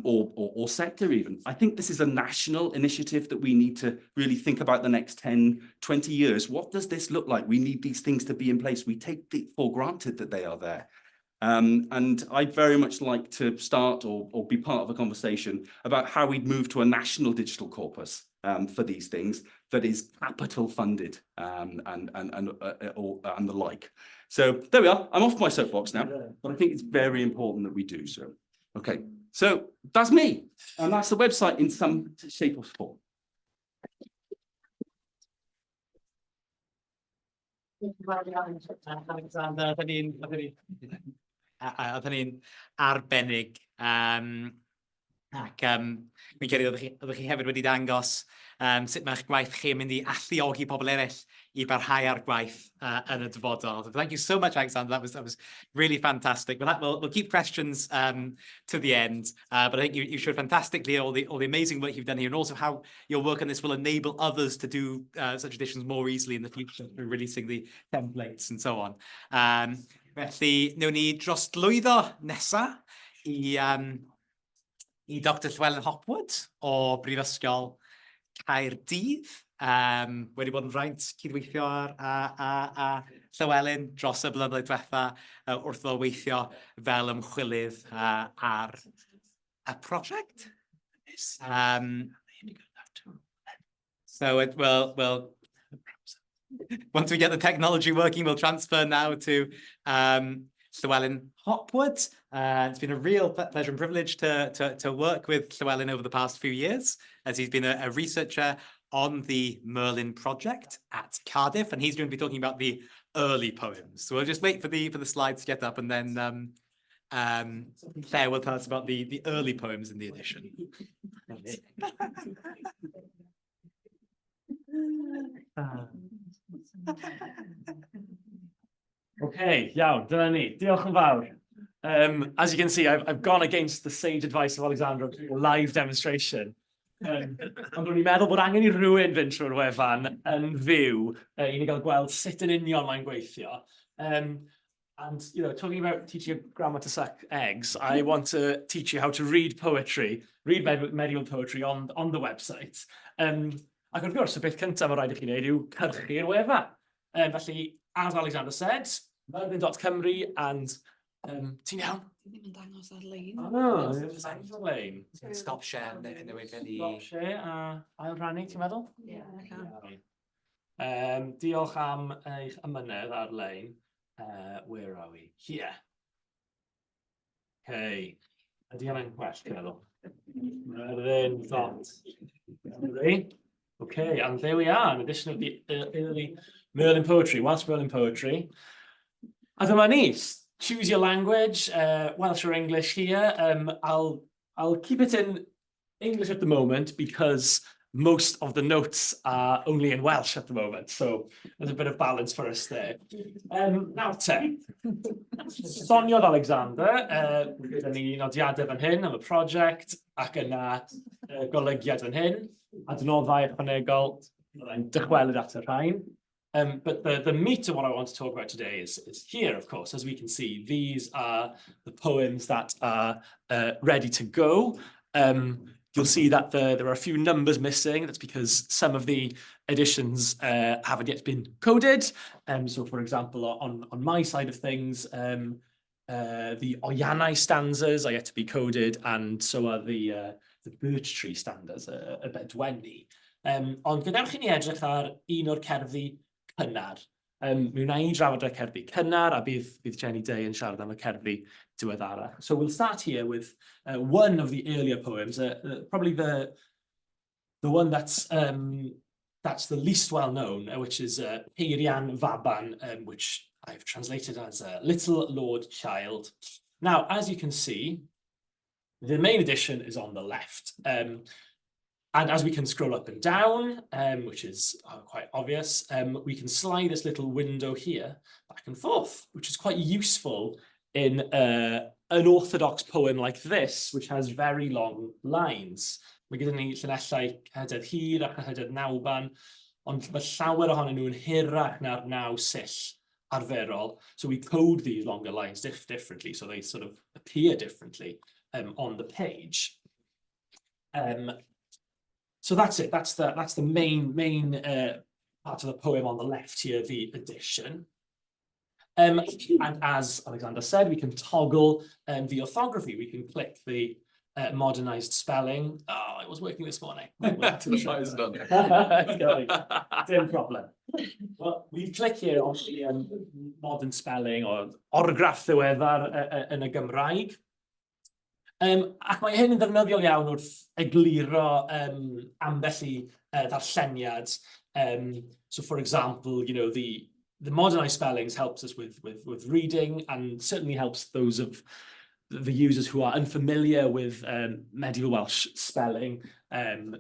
Speaker 1: or sector even. I think this is a national initiative that we need to really think about the next 10, 20 years. What does this look like? We need these things to be in place. We take it for granted that they are there. And I'd very much like to start or be part of a conversation about how we'd move to a national digital corpus for these things that is capital funded and the like. So there we are. I'm off my soapbox now, but I think it's very important that we do so. Okay, so that's me, and that's the website in some shape or form.
Speaker 3: Alexander, oedden ni'n arbennig ac fi'n credu oeddech chi hefyd wedi dangos sut mae'ch gwaith chi yn mynd I alluogi pobl eraill I barhau ar gwaith yn y dyfodol. So thank you so much, Alexander. That was really fantastic. We'll keep questions to the end, but I think you showed fantastically all the amazing work you've done here, and also how your work on this will enable others to do such editions more easily in the future through releasing the templates and so on. Felly, newn ni droslwyddo nesa I Dr Llywelyn Hopwood o Brifysgol Caerdydd. Wedi bod yn fraint cydweithio a Llywelyn dros y blynyddoedd diwetha wrth o weithio fel ymchwilydd ar y prosiect. So once we get the technology working, we'll transfer now to Llywelyn Hopwood. It's been a real pleasure and privilege to work with Llywelyn over the past few years, as he's been a researcher on the Myrddin project at Cardiff, and he's going to be talking about the early poems. So we'll just wait for the slides to get up, and then Claire will tell us about the early poems in the edition.
Speaker 4: Okay, iawn, dyna ni. Diolch yn fawr. As you can see, I've gone against the sage advice of Alexander for live demonstration. Ond o'n i'n meddwl bod angen I rhywun fynd trwy'r wefan yn fyw I ni gael gweld sut yn union mae'n gweithio. And, you know, talking about teaching a grammar to suck eggs, I want to teach you how to read poetry, read medieval poetry on the website. Ac wrth gwrs, y beth cyntaf mae'n rhaid i chi wneud yw cyrchu'r wefan. Felly, as Alexander said, Myrddin.Cymru and ti'n iawn?
Speaker 2: Ddim yn dangos ar-lein.
Speaker 4: Ar-lein.
Speaker 3: Stop share newid fel i...
Speaker 4: Stop share a ail rannu, ti'n meddwl?
Speaker 2: Ie, ocê.
Speaker 4: Diolch am eich ymynedd ar-lein. Where are we? Here. Okay. Ydy hynny'n well, ti'n meddwl? Myrddin dot Cymru. Okay, and there we are, an edition of the early Merlin poetry, Welsh Merlin poetry. A dyma ni, choose your language, Welsh or English here. I'll keep it in English at the moment because most of the notes are only in Welsh at the moment, so there's a bit of balance for us there. Nawr te, soniodd Alexander, gyda ni nodiadau fan hyn am y prosiect, ac yna golygiad fan hyn, adnoddau ychwanegol, byddai'n dychwelyd at y rhain. But the meat of what I want to talk about today is here, of course. As we can see, these are the poems that are ready to go. You'll see that there are a few numbers missing. That's because some of the editions haven't yet been coded. So, for example, on my side of things, the Oianau stanzas are yet to be coded, and so are the birch tree stanzas, y bedwenni. Ond gadewch i ni edrych ar un o'r cerddi cynnar. Mi wna i drafod y cerddi cynnar, a bydd Jenny Day yn siarad am y cerddi diweddara. So we'll start here with one of the earlier poems, probably the one that's the least well known, which is Peirian Faban, which I've translated as Little Lord Child. Now, as you can see, the main edition is on the left. And as we can scroll up and down, which is quite obvious, we can slide this little window here back and forth, which is quite useful in an orthodox poem like this, which has very long lines. Mae gyda ni llinellau cyhydedd hir ac cyhydedd nawban, ond mae llawer ohonyn nhw'n hirach na'r naw sill arferol. So we code these longer lines differently, so they sort of appear differently on the page. So that's it. That's the main part of the poem on the left here, the edition. And as Alexander said, we can toggle the orthography. We can click the modernized spelling. Oh, it was working this morning.
Speaker 1: It's done.
Speaker 4: No problem. Well, we click here on the modern spelling or orgraff ddiweddar yn y Gymraeg. Ac mae hyn yn ddefnyddiol iawn wrth egluro ambell i ddarlleniad. So, for example, you know, the modernized spellings helps us with reading, and certainly helps those of the users who are unfamiliar with medieval Welsh spelling.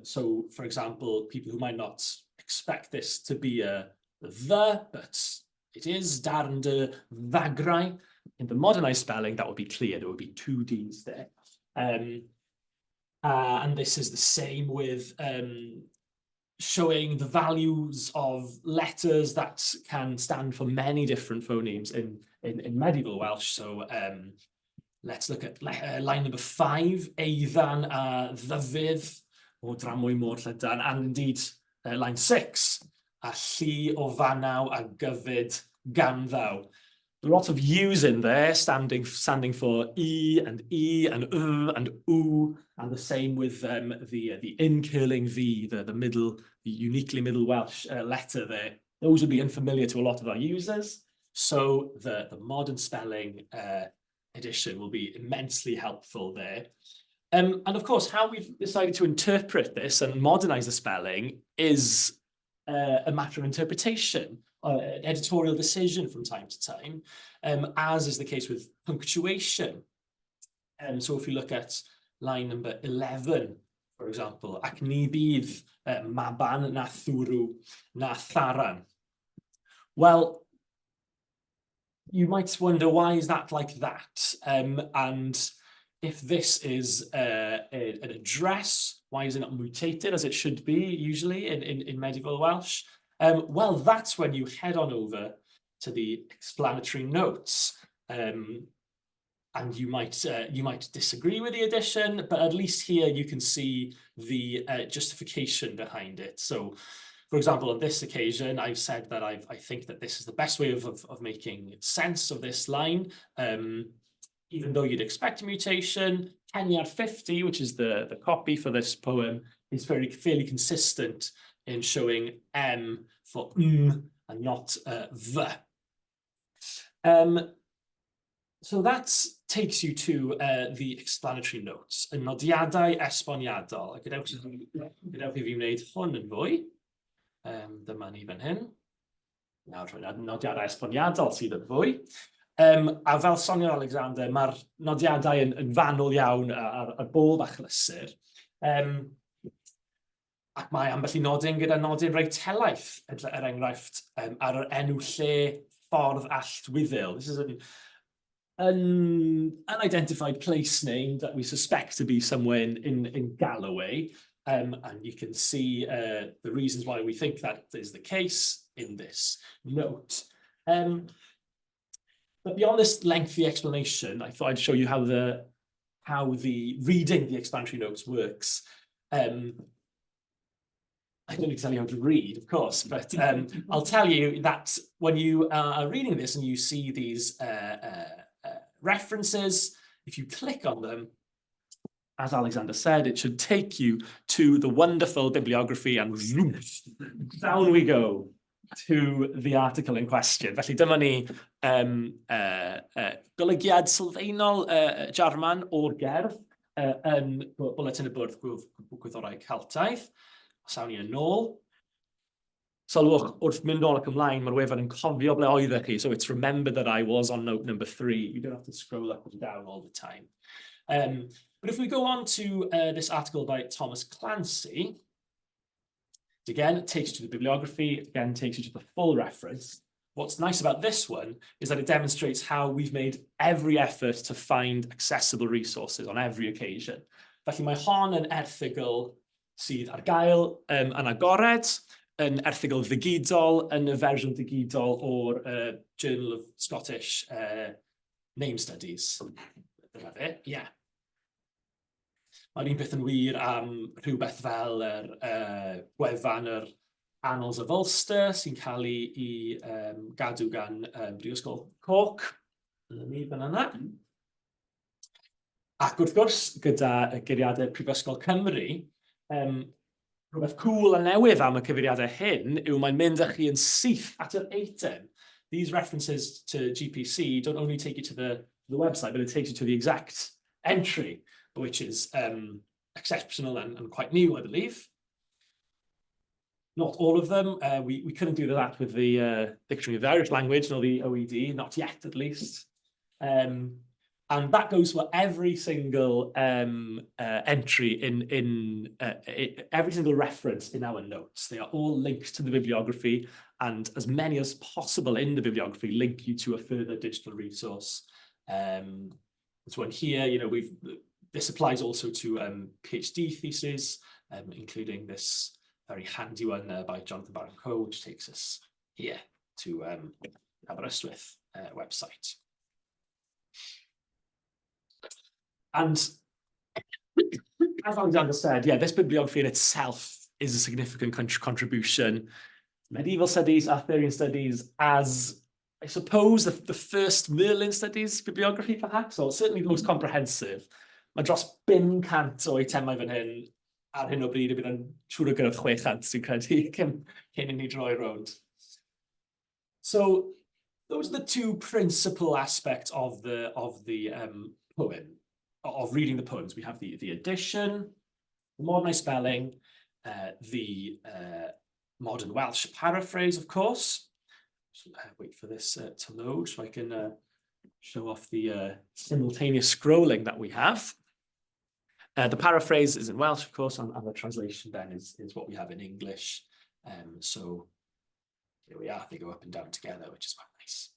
Speaker 4: So, for example, people who might not expect this to be a the, but it is darn de ddagrau. In the modernized spelling, that would be clear. There would be two Ds there. And this is the same with showing the values of letters that can stand for many different phonemes in medieval Welsh. So let's look at line number 5, eiddan a ddyfydd o dramwy môr Llydan, and indeed line 6, a llu o fanaw a gyfyd ganddaw. A lot of U's in there, standing for E and U, and the same with the incurling V, the uniquely Middle Welsh letter there. Those would be unfamiliar to a lot of our users. So the modern spelling edition will be immensely helpful there. And of course, how we've decided to interpret this and modernize the spelling is a matter of interpretation. An editorial decision from time to time, as is the case with punctuation. So if you look at line number 11, for example, ac ni bydd maban na thwrw na tharan. Well, you might wonder, why is that like that? And if this is an address, why is it not mutated as it should be usually in medieval Welsh? Well, that's when you head on over to the explanatory notes. and you might disagree with the addition, but at least here you can see the justification behind it. So, for example, on this occasion, I've said that I think that this is the best way of making sense of this line. Even though you'd expect a mutation, Kenyard 50, which is the copy for this poem, is fairly consistent in showing M for and not V. So that takes you to the explanatory notes. Y nodiadau esboniadol. Gadewch i fi wneud hwn yn fwy. Dyma ni fan hyn. Nawr, rwy'n nodiadau esboniadol sydd yn fwy. A fel sonio'r Alexander, mae'r nodiadau yn fanwl iawn ar bob achlysur. Ac mae ambell i nodyn gyda nodyn reit helaeth, enghraifft, ar yr enw lle ffordd alltwyddill. This is an unidentified place name that we suspect to be somewhere in Galloway. And you can see the reasons why we think that is the case in this note. But beyond this lengthy explanation, I thought I'd show you how the reading the explanatory notes works. I don't need to tell you how to read, of course, but I'll tell you that when you are reading this and you see these references, if you click on them, as Alexander said, it should take you to the wonderful bibliography, and down we go to the article in question. Felly dyma ni golygiad sylfaenol Jarman o'r gerdd yn Bulletin y Bwrdd Gwyddorau Celtaidd. Os awn ni yn ôl. Sylwch, wrth mynd nôl ac ymlaen, mae'r wefan yn cofio ble oeddech chi. So it's remembered that I was on note number 3. You don't have to scroll up and down all the time. But if we go on to this article by Thomas Clancy, again, it takes you to the bibliography, again, takes you to the full reference. What's nice about this one is that it demonstrates how we've made every effort to find accessible resources on every occasion. Felly mae hon yn erthygl sydd ar gael yn agored, yn erthygl ddigidol, yn y fersiwn digidol o'r Journal of Scottish Name Studies. Dyna fe, ie. Mae'r un peth yn wir am rhywbeth fel gwefan yr Annals of Ulster sy'n cael ei gadw gan Brifysgol Cork. Dyna ni fan yna. Ac wrth gwrs, gyda geiriadau Prifysgol Cymru, rhywbeth cool a newydd am y cyfeiriadau hyn yw mae'n mynd â chi yn syth at yr eitem. These references to GPC don't only take you to the website, but it takes you to the exact entry, which is exceptional and quite new, I believe. Not all of them. We couldn't do that with the Dictionary of the Irish Language, nor the OED, not yet at least. And that goes for every single entry every single reference in our notes. They are all linked to the bibliography, and as many as possible in the bibliography link you to a further digital resource. This one here, this applies also to PhD theses, including this very handy one by Jonathan Barron Coe, which takes us here to Aberystwyth website. And as Alexander said, yeah, this bibliography in itself is a significant contribution. Medieval studies, Arthurian studies, as I suppose the first Merlin studies bibliography, perhaps, or certainly the most comprehensive. Mae dros 500 o eitemau fan hyn ar hyn o bryd, y bydd yn siŵr o gyrraedd 600, dwi'n credu, cyn i ni droi rownd. So those are the two principal aspects of the poem, of reading the poems. We have the addition, the modernised spelling, the modern Welsh paraphrase, of course. Wait for this to load so I can show off the simultaneous scrolling that we have. The paraphrase is in Welsh, of course, and the translation then is what we have in English. So here we are, they go up and down together, which is quite nice.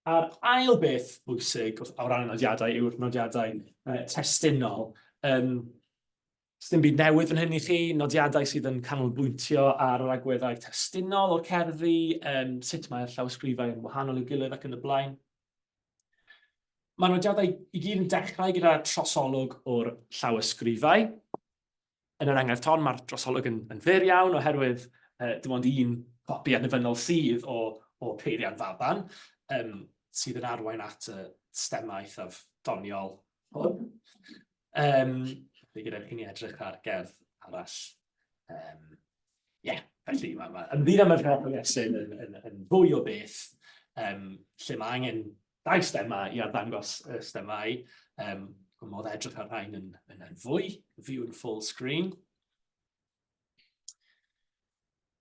Speaker 4: A'r ail beth bwysig o ran nodiadau yw'r nodiadau testunol. Dim byd newydd yn hyn i chi, nodiadau sydd yn canolbwyntio ar yr agweddau testunol o'r cerddi, sut mae'r llawysgrifau yn wahanol i'w gilydd ac yn y blaen. Mae nodiadau I gyd yn dechrau gyda trosolwg o'r llawysgrifau. Yn yr enghraifft hon, mae'r trosolwg yn fyr iawn oherwydd dim ond un copi annibynnol sydd o peiriant faban, sydd yn arwain at y stemau eithaf doniol hwn. Gyda chi ni edrych ar gerdd arall. Felly mae ymddyn am y Taliesin yn fwy o beth, lle mae angen 2 stemau I arddangos y stemau, modd edrych ar rhain yn fwy, view in full screen.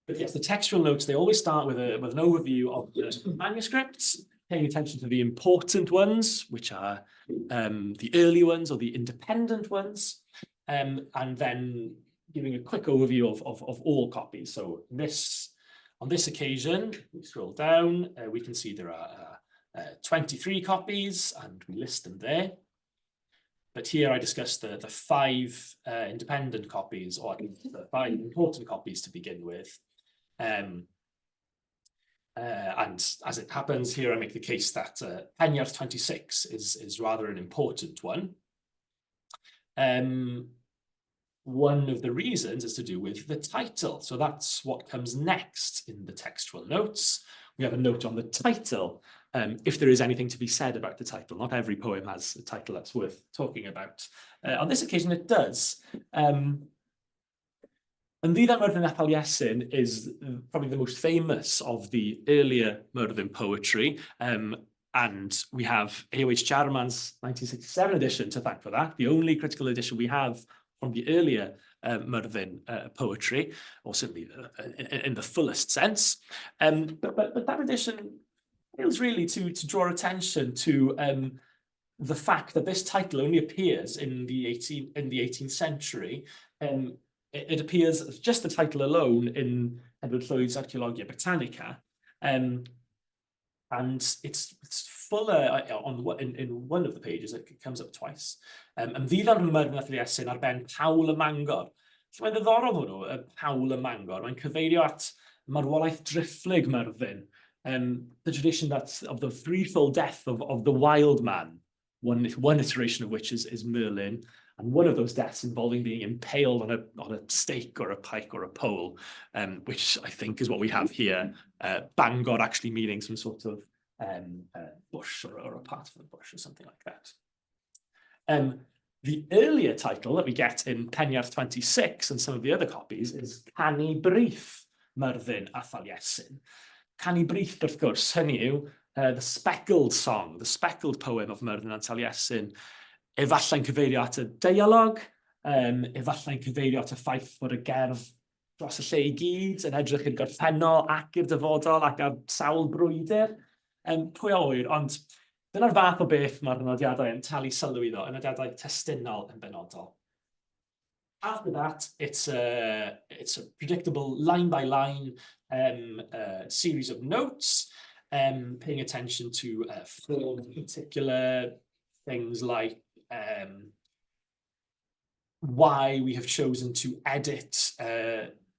Speaker 4: But yes, the textual notes, they always start with an overview of the manuscripts, paying attention to the important ones, which are the early ones or the independent ones, and then giving a quick overview of all copies. So on this occasion, we scroll down, we can see there are 23 copies, and we list them there. But here I discussed the 5 independent copies, or at least the 5 important copies to begin with. And as it happens here, I make the case that Penniarth 26 is rather an important one. One of the reasons is to do with the title. So that's what comes next in the textual notes. We have a note on the title, if there is anything to be said about the title. Not every poem has a title that's worth talking about. On this occasion, it does. Ymddiddan Myrddin a Taliesin is probably the most famous of the earlier Myrddin poetry, and we have A.O.H. Jarman's 1967 edition to thank for that, the only critical edition we have from the earlier Myrddin poetry, or certainly in the fullest sense. But that edition fails really to draw attention to the fact that this title only appears in the 18th century. It appears as just the title alone in Edward Lloyd's Archaeologia Britannica, and it's fuller in one of the pages. It comes up twice. Ymddiddan Myrddin a Taliesin ar ben Pawl y Mangor. So mae'n ddiddorol hwnnw, y Pawl y Mangor. Mae'n cyfeirio at marwolaeth drifflig Myrddin, the tradition that's of the threefold death of the wild man, one iteration of which is Merlin. And one of those deaths involving being impaled on a stake or a pike or a pole, which I think is what we have here. Bangor actually meaning some sort of bush or a part of the bush or something like that. The earlier title that we get in Penniarth 26 and some of the other copies is Canu Brith Myrddin a Taliesin. Canu Brith, wrth gwrs, hynny yw the speckled song, the speckled poem of Myrddin a Taliesin. Efallai'n cyfeirio at y deialog, efallai'n cyfeirio at y ffaith fod y gerdd dros y lle I gyd yn edrych i'r gorffennol ac i'r dyfodol ac ar sawl brwydr. Pwy a wyr, ond dyna'r fath o beth mae'r nodiadau yn talu sylw iddo, y nodiadau testunol yn benodol. After that, it's a predictable line-by-line series of notes, paying attention to form particular things like why we have chosen to edit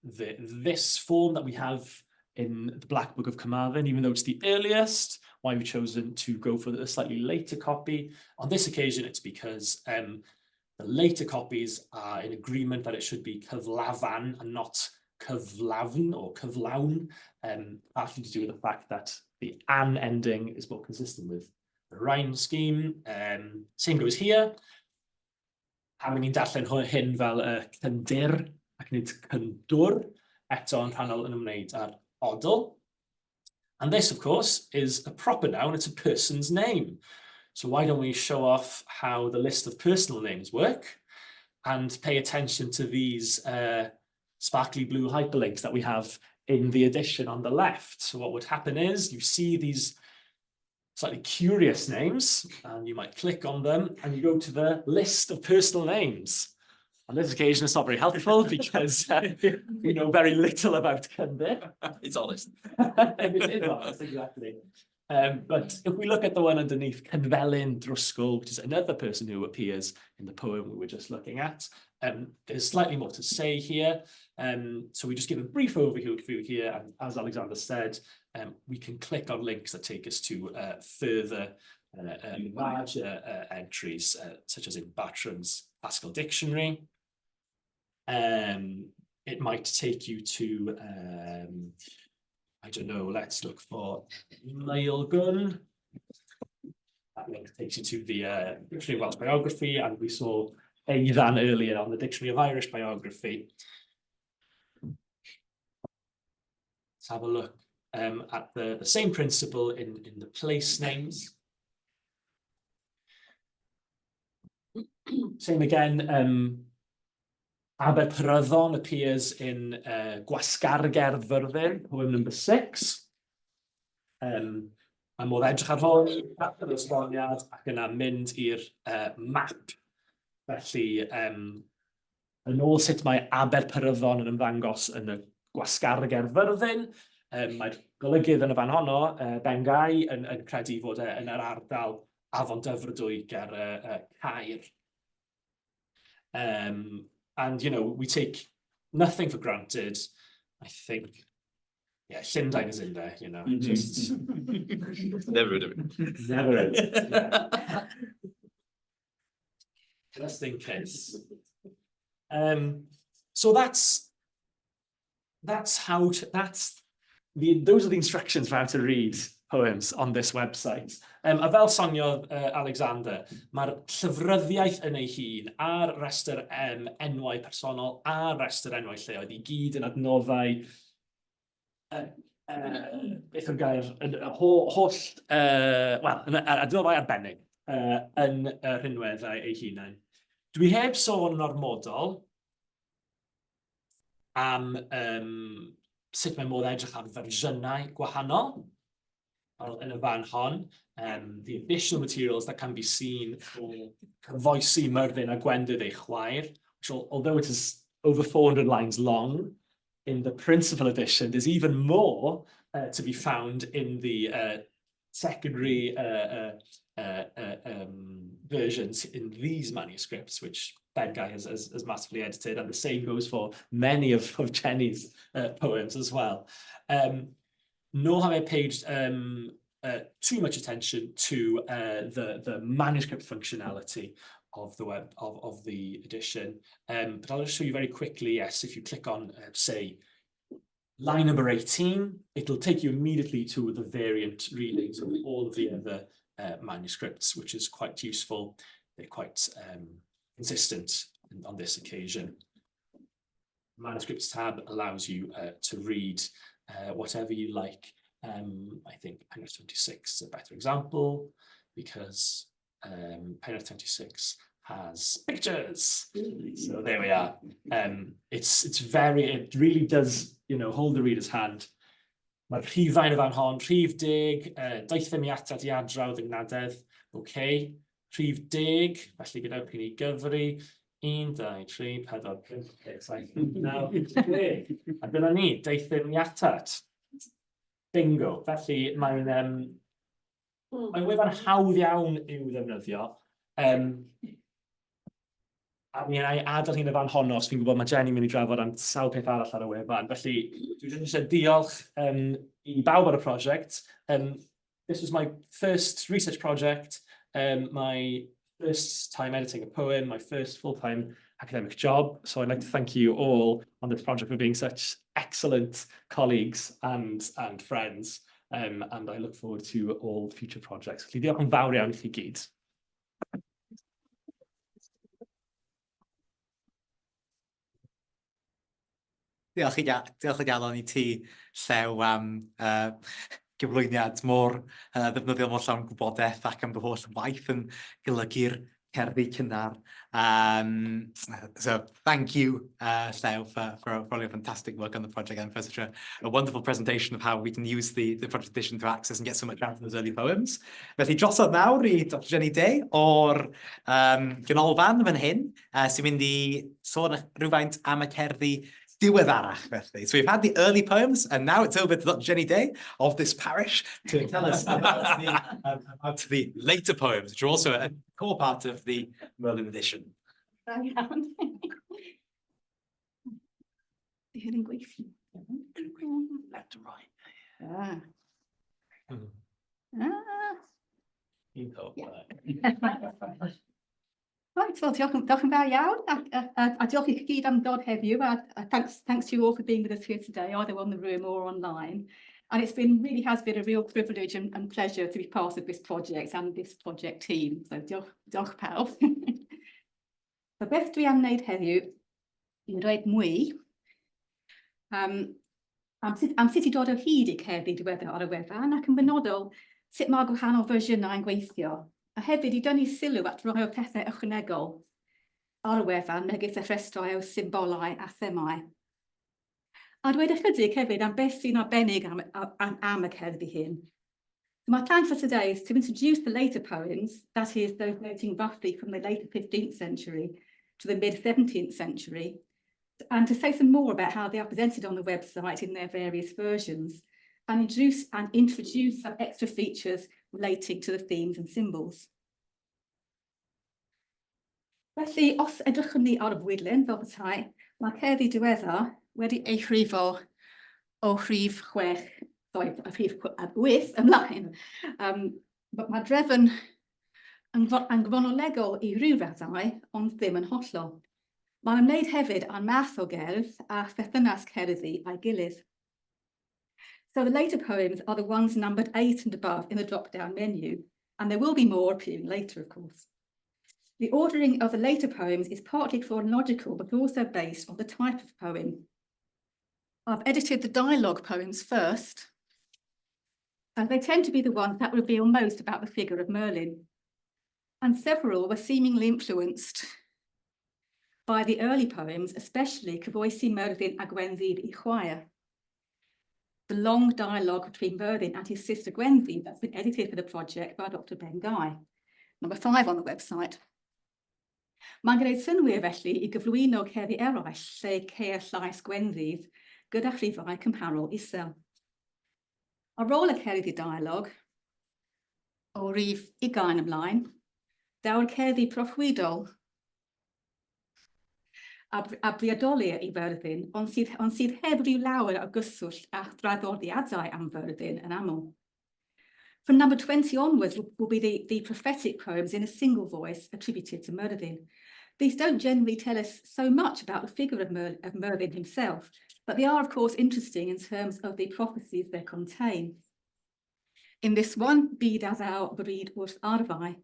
Speaker 4: this form that we have in the Black Book of Carmarthen, even though it's the earliest, why we've chosen to go for a slightly later copy. On this occasion, it's because the later copies are in agreement that it should be cyflafan and not cyflafn or cyflawn, partly to do with the fact that the an ending is more consistent with the rhyme scheme. Same goes here. Pan ni'n darllen hyn fel cyndir ac nid cyndwr, eto yn rhannol yn ymwneud â'r odl. And this, of course, is a proper noun. It's a person's name. So why don't we show off how the list of personal names work and pay attention to these sparkly blue hyperlinks that we have in the edition on the left. So what would happen is you see these slightly curious names, and you might click on them, and you go to the list of personal names. On this occasion, it's not very helpful because we know very little about Cyndir.
Speaker 1: It's honest.
Speaker 4: It is honest, exactly. But if we look at the one underneath, Cynfelyn Drysgol, which is another person who appears in the poem we were just looking at, there's slightly more to say here. So we just give a brief overview here, and as Alexander said, we can click on links that take us to further larger entries, such as in Bartram's Classical Dictionary. It might take you to, I don't know, let's look for Maelgwn. That link takes you to the Dictionary of Welsh Biography, and we saw Eiddan earlier on the Dictionary of Irish Biography. Let's have a look at the same principle in the place names. Same again, Aber appears in Gwasgargerdd Myrddin, poem number 6. A modd edrych ar hwn, map yr esboniad, ac yna mynd i'r map. Felly, yn ôl sut mae Aberpyryddon yn ymddangos yn y Gwasgargerdd Myrddin, mae'r golygydd yn y fan honno, Bengau, yn credu fod yn yr ardal Afon Dyfrdwy ger Caer. And, you know, we take nothing for granted. I think, yeah, Llundain is in there, you know. Just...
Speaker 1: Never heard of it.
Speaker 4: Never heard of it. Yeah. Just in case. So those are the instructions for how to read poems on this website. A fel soniodd Alexander, mae'r llyfryddiaeth yn ei hun a'r restr enwau personol a'r restr enwau lleoedd i gyd yn adnoddau beth yw'r gair, adnoddau arbennig yn y rhinweddau ei hunain. Dwi heb sôn yn ormodol am sut mae modd edrych ar fersiynau gwahanol yn y fan hon. The additional materials that can be seen for cyfoesi Myrddin a Gwendydd ei chwaer, which, although it is over 400 lines long, in the principal edition, there's even more to be found in the secondary versions in these manuscripts, which Bengau has massively edited, and the same goes for many of Jenny's poems as well. Nor have I paid too much attention to the manuscript functionality of the edition, but I'll just show you very quickly. Yes, if you click on say line number 18, it'll take you immediately to the variant readings of all of the other manuscripts, which is quite useful. They're quite consistent on this occasion. Manuscripts tab allows you to read whatever you like. I think Penrith 26 is a better example because Penrith 26 has pictures. So there we are. It really does, you know, hold the reader's hand. Mae'r rhifau yn y fan hon, rhif 10, daethfyniadau i adrawdd yng Ngwynedd. OK. Rhif 10, felly gadewch i ni gyfri. 1, 2, 3, 4, 5, 6, 7, 8, 9, 10. A dyna ni, daethfyniadau. Bingo. Felly mae'n wefan hawdd iawn i'w ddefnyddio. A mi yna i adael hi'n y fan honno, os fi'n gwybod mae Jenny'n mynd i drafod am sawl peth arall ar y wefan. Felly, dwi'n eisiau diolch i bawb ar y prosiect. This was my first research project, my first time editing a poem, my first full-time academic job. So I'd like to thank you all on this project for being such excellent colleagues and friends. And I look forward to all future projects. Felly diolch yn fawr iawn i chi gyd.
Speaker 3: Diolch o galon i ti, Llew, am gyflwyniad mor ddefnyddiol, mor llawn gwybodaeth ac am dy holl waith yn golygu'r cerddi cynnar. So thank you, Llew, for all your fantastic work on the project and for such a wonderful presentation of how we can use the project edition to access and get so much out of those early poems. Felly drosodd nawr i Dr Jenny Day o'r ganolfan fan hyn, sy'n mynd i sôn rhywfaint am y cerddi diweddarach, felly. So we've had the early poems, and now it's over to Dr Jenny Day of this parish to tell us about the later poems, which are also a core part of the Myrddin edition. Left to right.
Speaker 2: Right, well, diolch yn fawr iawn, a diolch i chi gyd am dod heddiw, a thanks to you all for being with us here today, either on the room or online. And it's been, really has been a real privilege and pleasure to be part of this project and this project team. So diolch pawb. So beth dwi am wneud heddiw, i'n dweud mwy, am sut i dod o hyd i cerddi diweddar ar y wefan, ac yn benodol sut mae gwahanol fersiynau yn gweithio, a hefyd i dynnu sylw at rai o pethau ychwanegol ar y wefan megis y rhestrau o symbolau a themau. A dweud ychydig hefyd am beth sy'n arbennig am y cerddi hyn. My plan for today is to introduce the later poems, that is, those dating roughly from the later 15th century to the mid-17th century, and to say some more about how they are presented on the website in their various versions, and introduce some extra features relating to the themes and symbols. Felly, os edrychwn ni ar y bwydlen fel petai, mae cerddi diweddar wedi ei chrifo o rhif 6, rhif 8 ymlaen. Mae drefn yn gronolegol i ryw raddau, ond ddim yn hollol. Mae'n ymwneud hefyd â'r math o gerdd a pherthynas cerddi a'i gilydd. So the later poems are the ones numbered 8 and above in the drop-down menu, and there will be more appearing later, of course. The ordering of the later poems is partly chronological, but also based on the type of poem. I've edited the dialogue poems first, and they tend to be the ones that reveal most about the figure of Merlin. And several were seemingly influenced by the early poems, especially Cyfoesi Myrddin a Gwenddydd I Chwaer, the long dialogue between Myrddin and his sister Gwenddydd that's been edited for the project by Dr. Ben Guy, number 5 on the website. Mae'n gwneud synwyr felly I gyflwyno cerddi eraill lle ceir llais Gwenddydd gyda rhifau cymharol isel. Ar ôl y cerddi dialog, o rhif 20 ymlaen, daw'r cerddi proffwydol a briadolir I Myrddin, ond sydd heb ryw lawer o gyswllt a draddodiadau am Myrddin yn aml. From number 20 onwards will be the prophetic poems in a single voice attributed to Myrddin. These don't generally tell us so much about the figure of Myrddin himself, but they are, of course, interesting in terms of the prophecies they contain. In this one, Byd a thou bryd wrth arfau,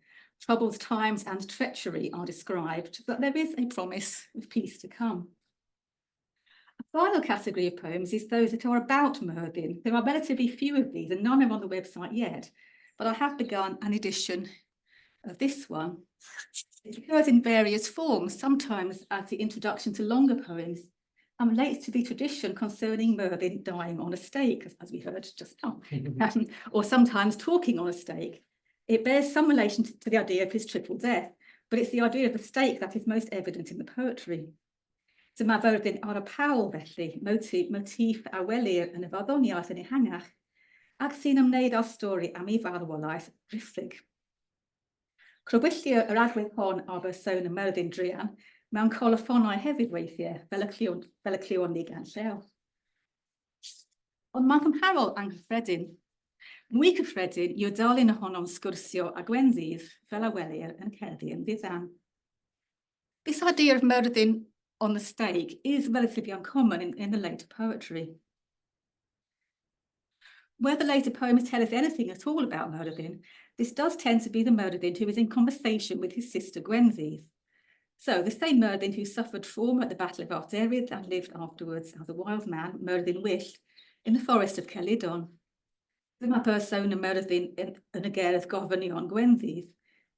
Speaker 2: troubled times and treachery are described, but there is a promise of peace to come. A final category of poems is those that are about Myrddin. There are relatively few of these, and none are on the website yet, but I have begun an edition of this one. It occurs in various forms, sometimes as the introduction to longer poems, and relates to the tradition concerning Myrddin dying on a stake, as we heard just now, or sometimes talking on a stake. It bears some relation to the idea of his triple death, but it's the idea of the stake that is most evident in the poetry. So mae Myrddin ar y pawl felly, motif a welir yn y farddoniaeth yn ehangach, ac sy'n ymwneud â'r stori am ei farwolaeth rhithrig. Crybwyllir yr agwedd hon ar bersona Myrddin druan mewn coloffonau hefyd weithiau, fel y clywon ni gan llew. Ond mae'n cymharol anghyffredin. Mwy cyffredin yw dalun ohono'n sgwrsio a Gwenddydd fel a welir yn cerddi yn ddidan. This idea of Myrddin on the stake is relatively uncommon in the later poetry. Where the later poems tell us anything at all about Myrddin, this does tend to be the Myrddin who is in conversation with his sister Gwenddydd. So the same Myrddin who suffered trauma at the Battle of Arderydd and lived afterwards as a wild man, Myrddin Wyllt, in the forest of Celydon. Dyma persona Myrddin yn y gerdd gofynion Gwenddydd,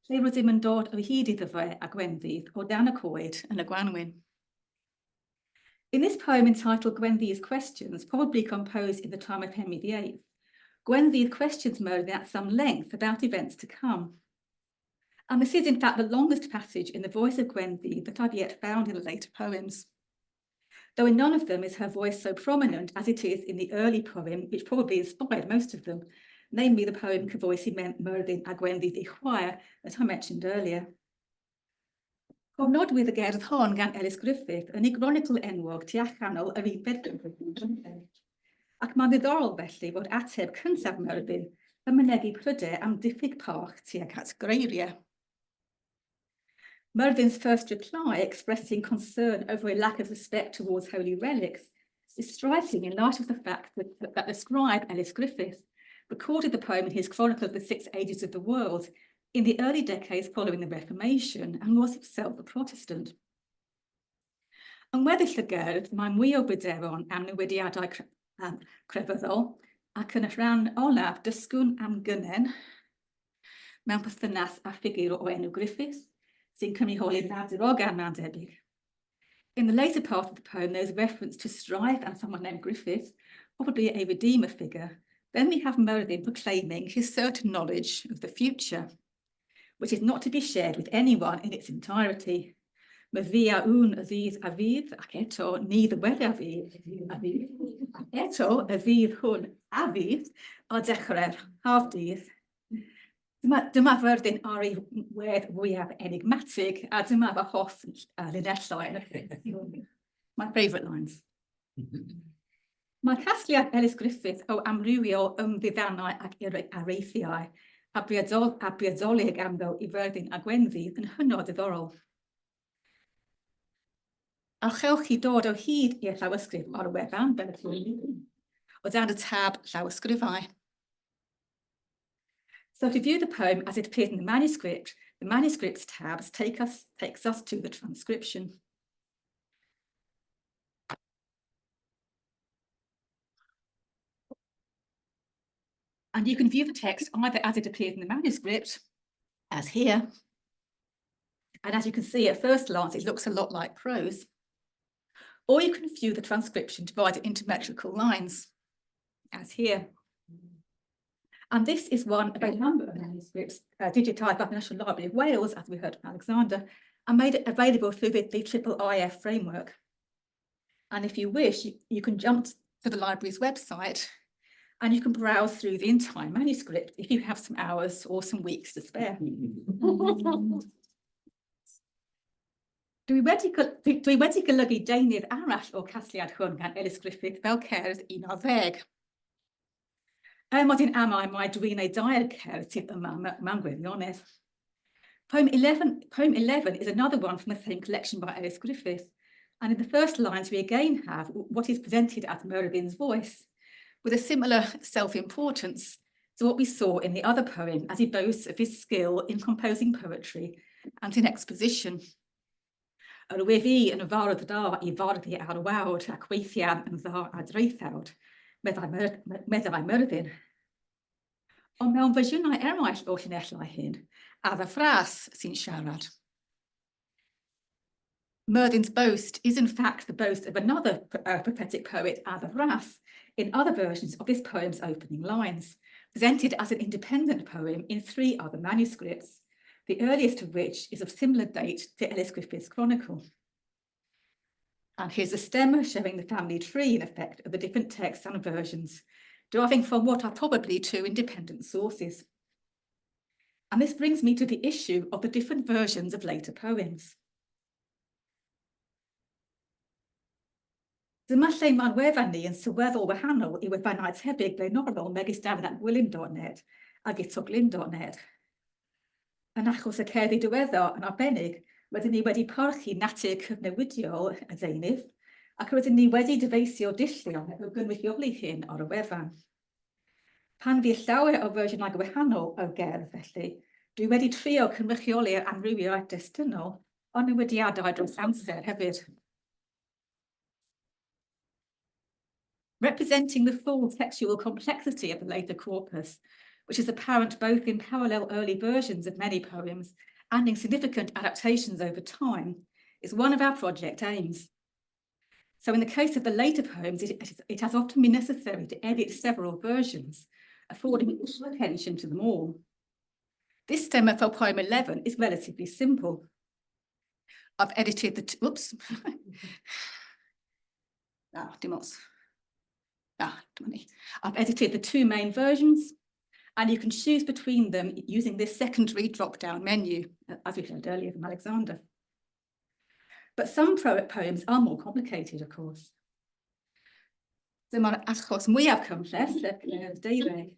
Speaker 2: lle rydym yn dod o hyd iddo fe a Gwenddydd o dan y coed yn y Gwanwyn. In this poem entitled Gwenddydd's Questions, probably composed in the time of Henry VIII, Gwenddydd questions Myrddin at some length about events to come. And this is in fact the longest passage in the voice of Gwenddydd that I've yet found in the later poems. Though in none of them is her voice so prominent as it is in the early poem, which probably inspired most of them, namely the poem Cyfoesi Myrddin a Gwenddydd I Chwaer that I mentioned earlier. Cofnodwydd y gerdd hon gan Ellis Griffith yn ei gronicl enwog tu allanol yr 11 ac mae'n ddiddorol felly fod ateb cyntaf Myrddin y mynegu pryder am diffyg parch tuag at greiriau. Myrddin's first reply, expressing concern over a lack of respect towards holy relics, is striking in light of the fact that the scribe Ellis Griffith recorded the poem in his Chronicle of the Six Ages of the World in the early decades following the Reformation and was himself a Protestant. Yn weddill y gerdd, mae mwy o bryderon am newidiadau crefyddol ac yn y rhan olaf dysgwn am gynnen mewn perthynas â ffigur o enw Griffith, sy'n cynrychioli nadirog am na'n debyg. In the later part of the poem, there's reference to strife and someone named Griffith, probably a redeemer figure. Then we have Myrddin proclaiming his certain knowledge of the future, which is not to be shared with anyone in its entirety. Mae fi a wn y ddydd a fydd, ac eto ni ddywed a fydd, ac eto y fydd hwn a fydd, o dechrau'r haf dydd. Dyma Myrddin ar ei wedd fwyaf enigmatig, a dyma fy hoff linellau. My favourite lines. Mae casgliad Ellis Griffith o amrywio ymddiddannau ac areithiau a briodolig amddo i Myrddin a Gwenfydd yn hynod ddiddorol. Alchewch chi dod o hyd i'r llawysgrif o'r wefan, fel y llwyd, o dan y tab llawysgrifau. So to view the poem as it appears in the manuscripts tabs takes us to the transcription. And you can view the text either as it appears in the manuscript, as here, and as you can see at first glance, it looks a lot like prose. Or you can view the transcription divided into metrical lines, as here. And this is one of a number of manuscripts digitised by the National Library of Wales, as we heard from Alexander, and made it available through the IIIF framework. And if you wish, you can jump to the library's website and you can browse through the entire manuscript if you have some hours or some weeks to spare. Dwi wedi golygu deunydd arall o casgliad hwn gan Ellis Griffith fel cerdd 11. Mod i'n amau mai dwi'n ei dair cerdd sydd yma mewn gwirionedd. Poem 11 is another one from the same collection by Ellis Griffith, and in the first lines we again have what is presented as Myrddin's voice, with a similar self-importance to what we saw in the other poem as he boasts of his skill in composing poetry and in exposition. Yr wyf I yn fardd da I forddi ar wawd ac weithiau yn dda a dreithawd, meddai Myrddin. Ond mewn fersiynau eraill o llinellau hyn, Adda Ffras sy'n siarad. Myrddin's boast is in fact the boast of another prophetic poet, Adda Ffras, in other versions of this poem's opening lines, presented as an independent poem in 3 other manuscripts, the earliest of which is of similar date to Ellis Griffith's Chronicle. And here's a stemma showing the family tree, in effect, of the different texts and versions, deriving from what are probably 2 independent sources. And this brings me to the issue of the different versions of later poems. Dyma lle mae'r wefan ni yn sylweddol wahanol I wefannau tebyg blaenorol megis dafod at gwilym.net a gitoglyn.net. Yn achos y cerddi diweddar yn arbennig, rydyn ni wedi parchu natur cyfnewidiol y deunydd, ac rydyn ni wedi dyfeisio dillio o gynrychioli hyn ar y wefan. Pan fydd llawer o fersiynau gwahanol o gerdd felly, dwi wedi trio cynrychioli'r amrywiaeth destunol o newidiadau dros amser hefyd. Representing the full textual complexity of the later corpus, which is apparent both in parallel early versions of many poems and in significant adaptations over time, is one of our project aims. So in the case of the later poems, it has often been necessary to edit several versions, affording equal attention to them all. This stemma for poem 11 is relatively simple. I've edited the, I've edited the 2 main versions, and you can choose between them using this secondary drop-down menu, as we heard earlier from Alexander. But some poems are more complicated, of course. Dyma'r achos mwyaf cymhleth, y deuddeg.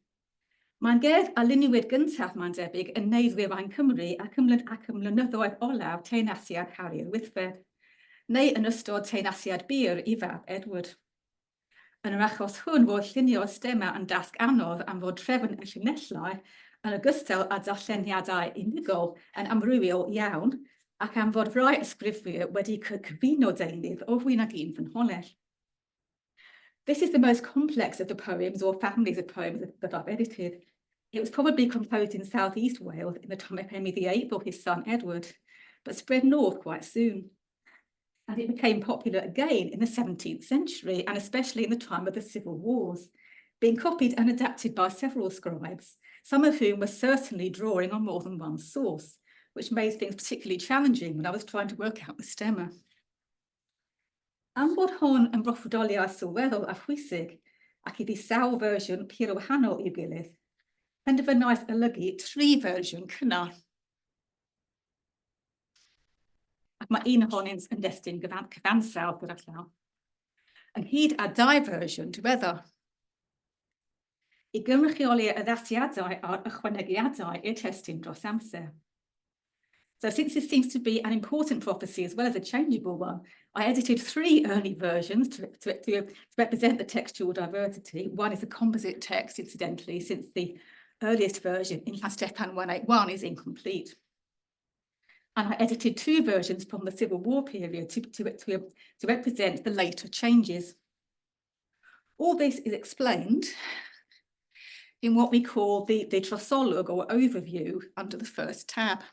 Speaker 2: Mae'n gerdd a luniwyd gyntaf mae'n debyg yn neiddwyr Cymru ac ymlynyddoedd olaf teunasiad Harri'r Wythfed, neu yn ystod teunasiad byr I fab Edward. Yn yr achos hwn, roedd llunio stemau yn dasg anodd am fod trefn y llinellau yn ogystal â darlleniadau unigol yn amrywiol iawn ac am fod rai ysgrifwyr wedi cyfuno deunydd o fwy nag un ffynhonnell. This is the most complex of the poems or families of poems that I've edited. It was probably composed in southeast Wales in the time of Henry VIII or his son Edward, but spread north quite soon. And it became popular again in the 17th century, and especially in the time of the Civil Wars, being copied and adapted by several scribes, some of whom were certainly drawing on more than one source, which made things particularly challenging when I was trying to work out the stemma. Am bod hon yn broffwydoliaeth sylweddol a phwysig, ac iddi sawl fersiwn pur o wahanol i'w gilydd, penderfynais olygu 3 fersiwn cynnar. Ac mae un ohonynt yn destun cyfansawdd gyda llaw. Ynghyd â 2 fersiwn diweddar. I gynrychioli addasiadau a'r ychwanegiadau i'r testun dros amser. So since this seems to be an important prophecy as well as a changeable one, I edited 3 early versions to represent the textual diversity. One is a composite text, incidentally, since the earliest version in Llanstepan 181 is incomplete. And I edited 2 versions from the Civil War period to represent the later changes. All this is explained in what we call the trosolwg or overview under the first tab.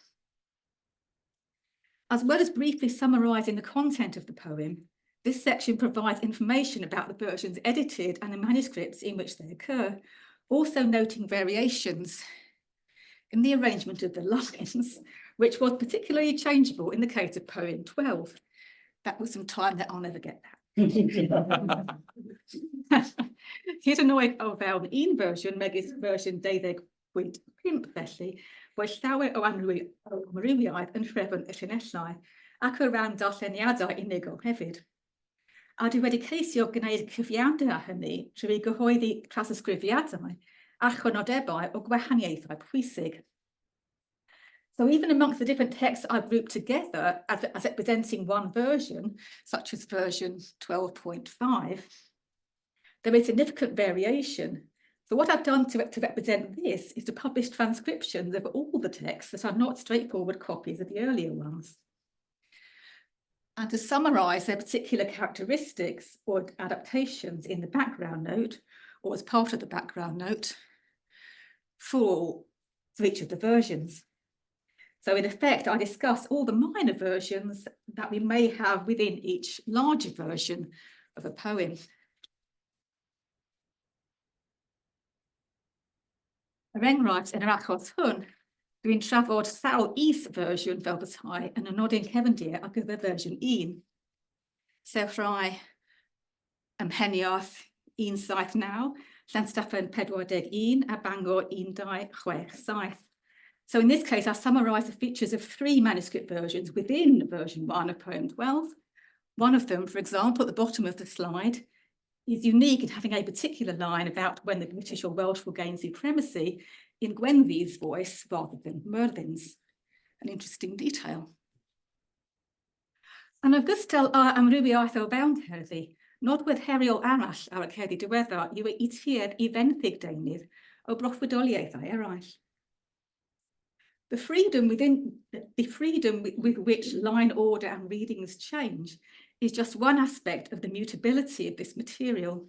Speaker 2: As well as briefly summarising the content of the poem, this section provides information about the versions edited and the manuscripts in which they occur, also noting variations in the arrangement of the lines, which was particularly changeable in the case of poem 12. That was some time that I'll never get back. Hyd yn oed o fewn un fersiwn, megis fersiwn 12.5 felly, bod llawer o amrywiaeth yn trefn y llinellau ac o ran darlleniadau unigol hefyd. A dwi wedi ceisio gwneud cyfiawnder â hynny trwy gyhoeddi trawsysgrifiadau a chynodebau o gwahaniaethau pwysig. So even amongst the different texts I've grouped together as representing one version, such as version 12.5, there is significant variation. So what I've done to represent this is to publish transcriptions of all the texts that are not straightforward copies of the earlier ones. And to summarise their particular characteristics or adaptations in the background note, or as part of the background note, for each of the versions. So in effect, I discuss all the minor versions that we may have within each larger version of a poem. Er enghraifft, yn yr achos hwn, dwi'n trafod sawl is-fersiwn fel bethau yn y nodyn cefndir ar gyfer fersiwn 1, sef rhai ymheniaeth 179, Llanstepan 41 a Bangor 1267. So in this case, I summarise the features of 3 manuscript versions within version 1 of poem 12. One of them, for example, at the bottom of the slide, is unique in having a particular line about when the British or Welsh will gain supremacy in Gwenfydd's voice rather than Myrddin's. An interesting detail. Yn ogystal â amrywiaeth o fewnherddi, nodwedd heriol arall ar y cerddi diweddar yw ei tuedd I fenthyg deunydd o broffwydoliaethau eraill. The freedom with which line order and readings change is just one aspect of the mutability of this material.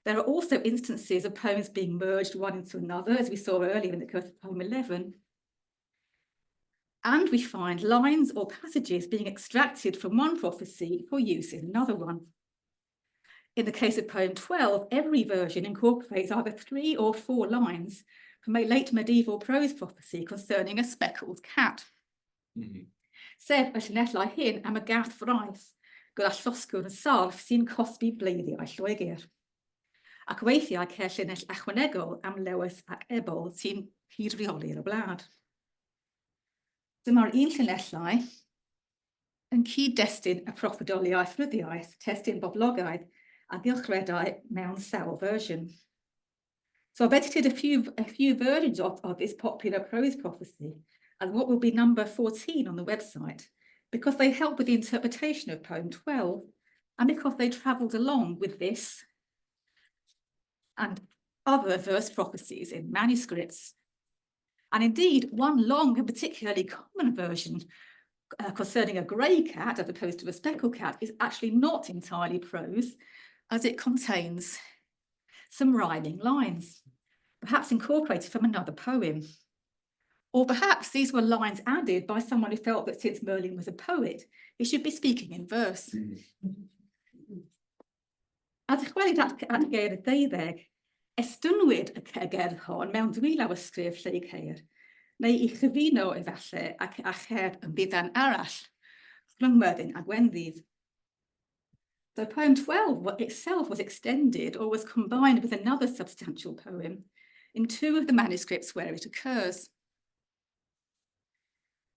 Speaker 2: There are also instances of poems being merged one into another, as we saw earlier in the case of poem 11. And we find lines or passages being extracted from one prophecy for use in another one. In the case of poem 12, every version incorporates either 3 or 4 lines from a late medieval prose prophecy concerning a speckled cat. Sef y llinellau hyn am y gath fraith, gyda llosgwr yn sarf sy'n cosbi bleiddiau Lloegr. Ac weithiau ceir llinell ychwanegol am Lewis ac Ebol sy'n hydreoli'r y blad. Dyma'r un llinellau yn cyd-destun y proffwydoliaeth ryddiaeth, testun boblogaidd a gylchredau mewn sawl fersiwn. So I've edited a few versions of this popular prose prophecy, and what will be number 14 on the website, because they help with the interpretation of poem 12, and because they travelled along with this and other verse prophecies in manuscripts. And indeed, one long and particularly common version concerning a grey cat as opposed to a speckled cat is actually not entirely prose, as it contains some rhyming lines, perhaps incorporated from another poem. Or perhaps these were lines added by someone who felt that since Merlin was a poet, he should be speaking in verse. A dychwelyd at geir y deuddeg, estynwyd y gerdd hon mewn dwylaw ysgrif lle ceir, neu I chyfuno efallai ac a cher yn ddiddan arall, rhwng Myrddin a Gwenddydd. So poem 12 itself was extended or was combined with another substantial poem in two of the manuscripts where it occurs.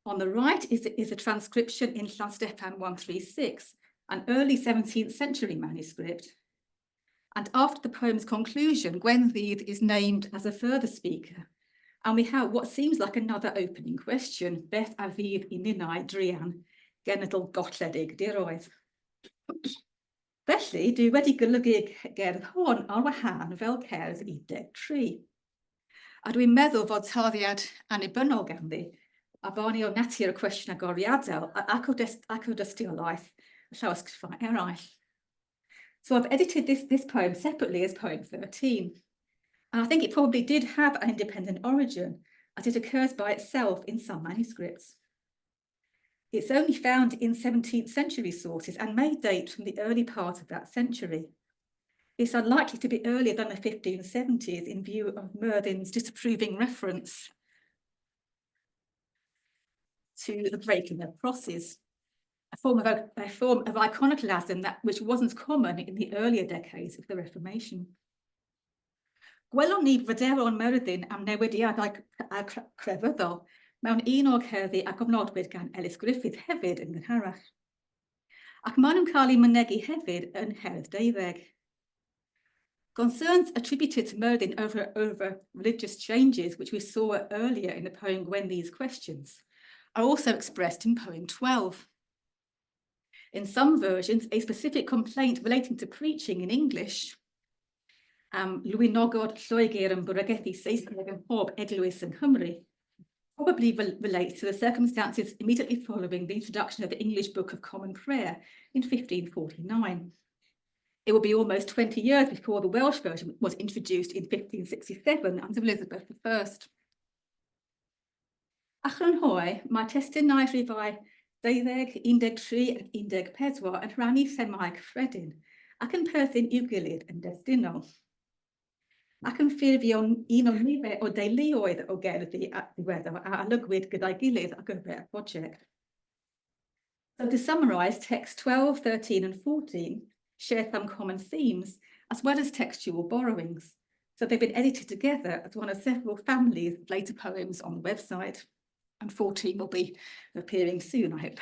Speaker 2: On the right is a transcription in Llanstefan 136, an early 17th century manuscript. And after the poem's conclusion, Gwenddydd is named as a further speaker. And we have what seems like another opening question, beth a fydd I ninnau drian, genedl golledig diroedd. Felly, dwi wedi golygu gerdd hon ar wahân fel cerdd 13. A dwi'n meddwl fod tarddiad annibynnol ganddi, a boni o natur y cwestiwn agoriadol ac o dystiolaeth y llawysgrifau eraill. So I've edited this poem separately as poem 13. And I think it probably did have an independent origin, as it occurs by itself in some manuscripts. It's only found in 17th century sources and may date from the early part of that century. It's unlikely to be earlier than the 1570s in view of Myrddin's disapproving reference to the breaking of crosses, a form of iconoclasm which wasn't common in the earlier decades of the Reformation. Gwelwn ni bryderon Myrddin am newidiadau crefyddol mewn un o'r cerddi a gofnodwyd gan Ellis Griffith hefyd yn gynharach. Ac maen nhw'n cael eu mynegu hefyd yn Herdd 12. Concerns attributed to Myrddin over religious changes, which we saw earlier in the poem Gwenddy's Questions, are also expressed in poem 12. In some versions, a specific complaint relating to preaching in English, Lwynogod Lloegr yn bwragethu Saesneg yn pob eglwys yn Nghymru, probably relates to the circumstances immediately following the introduction of the English Book of Common Prayer in 1549. It will be almost 20 years before the Welsh version was introduced in 1567 under Elizabeth I. Ac yn hwy, mae testunau rhifau 12, 13 ac 14 yn rhannu themau cyffredin ac yn perthyn i'w gilydd yn destunol. Ac yn ffurfio un o nifer o deuluoedd o gerddi ddiweddar a olygwyd gyda'i gilydd ar gyfer y prosiect. So to summarise, text 12, 13 and 14 share some common themes as well as textual borrowings. So they've been edited together as one of several families of later poems on the website. And 14 will be appearing soon, I hope.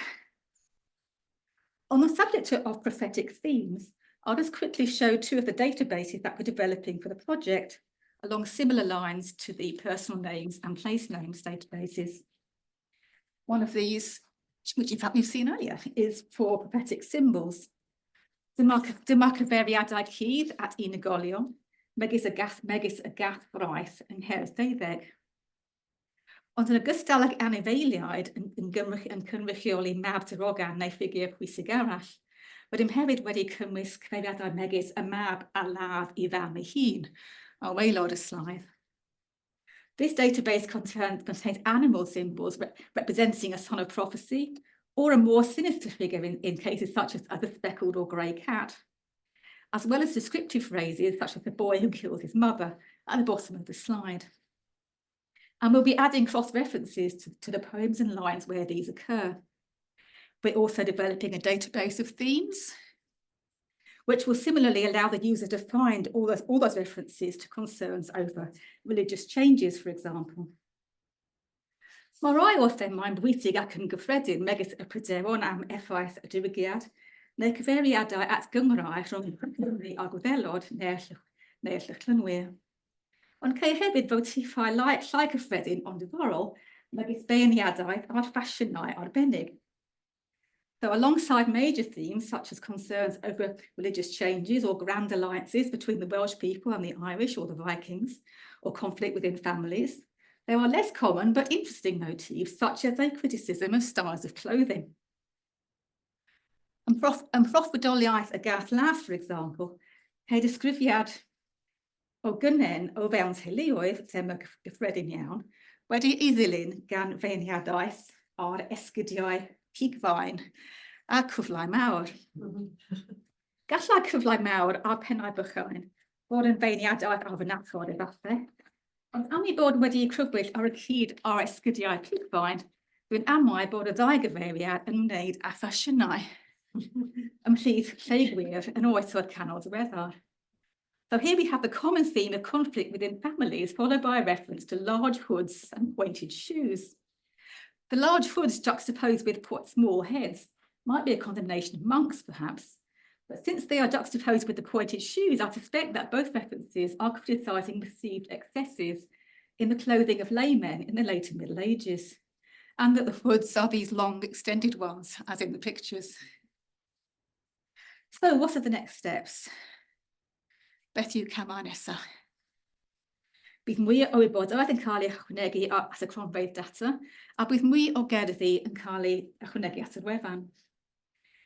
Speaker 2: On the subject of prophetic themes, I'll just quickly show two of the databases that we're developing for the project, along similar lines to the personal names and place names databases. One of these, which in fact we've seen earlier, is for prophetic symbols. Dyma cyfeiriadau cudd at unigolion, megis y gath fraith yng Ngherdd 12. Ond yn ogystal ag anifeiliaid yn cynrychioli mab tyrogan neu ffigur pwysig arall, rydym hefyd wedi cynnwys cyfeiriadau megis y mab a ladd I fam ei hun, a waelod y slaid. This database contains animal symbols representing a son of prophecy, or a more sinister figure in cases such as the speckled or grey cat, as well as descriptive phrases such as the boy who kills his mother at the bottom of the slide. And we'll be adding cross-references to the poems and lines where these occur. We're also developing a database of themes, which will similarly allow the user to find all those references to concerns over religious changes, for example. Mae rai o themau'n bwysig ac yn gyffredin megis y pryderon am effaith y diwygiad, neu cyfeiriadau at gyngrau rhwng Cymru a Gwyddelod neu'r llychlynwyr. Ond cael hefyd fel tiffau llai cyffredin ond diddorol, megis beirniadaeth a'r ffasiynau arbennig. So alongside major themes such as concerns over religious changes or grand alliances between the Welsh people and the Irish or the Vikings, or conflict within families, there are less common but interesting motifs such as a criticism of styles of clothing. And proffwydoliaeth y gath las, for example, cael disgrifiad o gynnen o fewn teuluoedd, thema gyffredin iawn, wedi ei ddilyn gan feirniadaeth ar esgidiau pigfain a cyflau mawr. Gallai cyflau mawr a pennau bychain fod yn feirniadaeth arfynachol efallai, ond am ei bod wedi crybwyll ar y cyd ar esgidiau pigfain, dwi'n amau bod y ddau gyfeiriad yn wneud â ffasiynau ymhlith lle gwir yn oes o'r canol diweddar. So here we have the common theme of conflict within families, followed by a reference to large hoods and pointed shoes. The large hoods juxtaposed with small heads might be a condemnation of monks, perhaps, but since they are juxtaposed with the pointed shoes, I suspect that both references are criticising perceived excesses in the clothing of laymen in the later Middle Ages, and that the hoods are these long, extended ones, as in the pictures. So what are the next steps? Beth yw camau nesa? Bydd mwy o wybodaeth yn cael ei ychwanegu at y cronfeydd data, a bydd mwy o gerddi yn cael ei ychwanegu at y gwefan.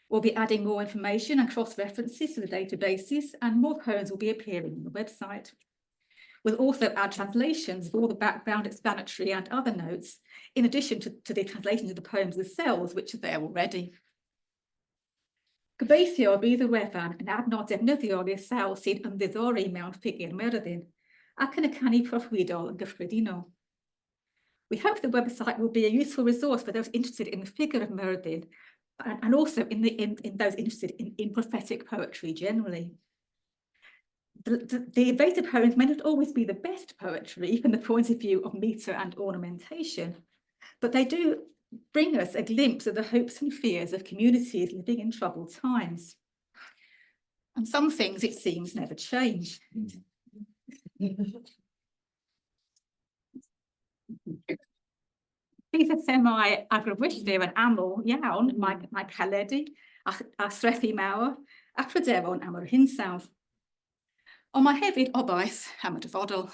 Speaker 2: We'll be adding more information and cross-references to the databases, and more poems will be appearing on the website. We'll also add translations of all the background, explanatory and other notes, in addition to the translations of the poems themselves, which are there already. Gobeithio bydd y wefan yn adnod defnyddiol i'r sawl sydd yn ddiddori mewn ffigur Myrddin, ac yn y canu proffwydol yn gyffredinol. We hope the website will be a useful resource for those interested in the figure of Myrddin, and also in those interested in prophetic poetry generally. The Veda poems may not always be the best poetry from the point of view of metre and ornamentation, but they do bring us a glimpse of the hopes and fears of communities living in troubled times. And some things, it seems, never change. Bydd y themau agrafwylltir yn aml iawn, mae caledu a threthu mawr a pryderon am yr hinsawdd. Ond mae hefyd obaith am y dyfodol.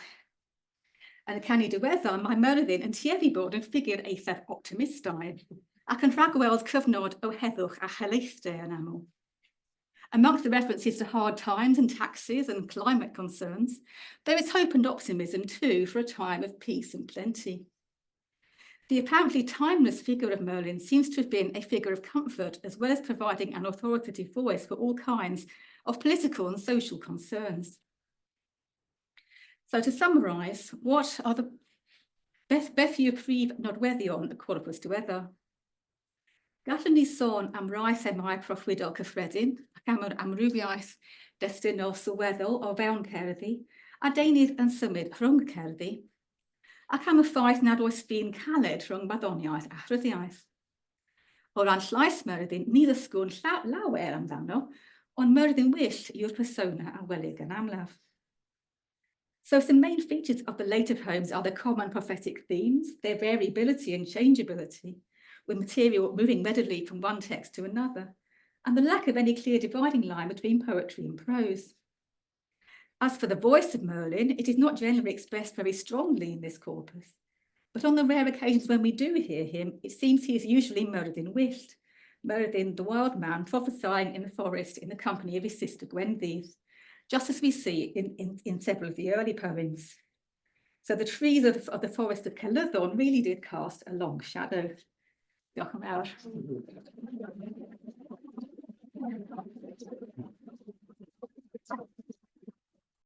Speaker 2: Yn y canu diweddar, mae Myrddin yn tueddu bod yn ffigur eithaf optimistaidd ac yn rhagweld cyfnod o heddwch a helaethder yn aml. Amongst the references to hard times and taxes and climate concerns, there is hope and optimism too for a time of peace and plenty. The apparently timeless figure of Merlin seems to have been a figure of comfort, as well as providing an authoritative voice for all kinds of political and social concerns. So to summarise, what are the beth yw prif nodweddion y corpus diweddar? Gallwn ni sôn am rai themau proffwydol cyffredin ac am yr amrywiaeth destunol sylweddol o fewn cerddi a deunydd yn symud rhwng cerddi, ac am y ffaith nad oes ffin caled rhwng baddoniaeth a chryddiaeth. O ran llais Myrddin, ni ddysgwn lawer amdano, ond Myrddin wyllt yw'r persona a welig yn amlaf. So the main features of the later poems are the common prophetic themes, their variability and changeability, with material moving readily from one text to another, and the lack of any clear dividing line between poetry and prose. As for the voice of Merlin, it is not generally expressed very strongly in this corpus, but on the rare occasions when we do hear him, it seems he is usually Myrddin wyllt, Myrddin the wild man prophesying in the forest in the company of his sister Gwenddydd, just as we see in several of the early poems. So the trees of the forest of Celydon really did cast a long shadow. Diolch yn fawr.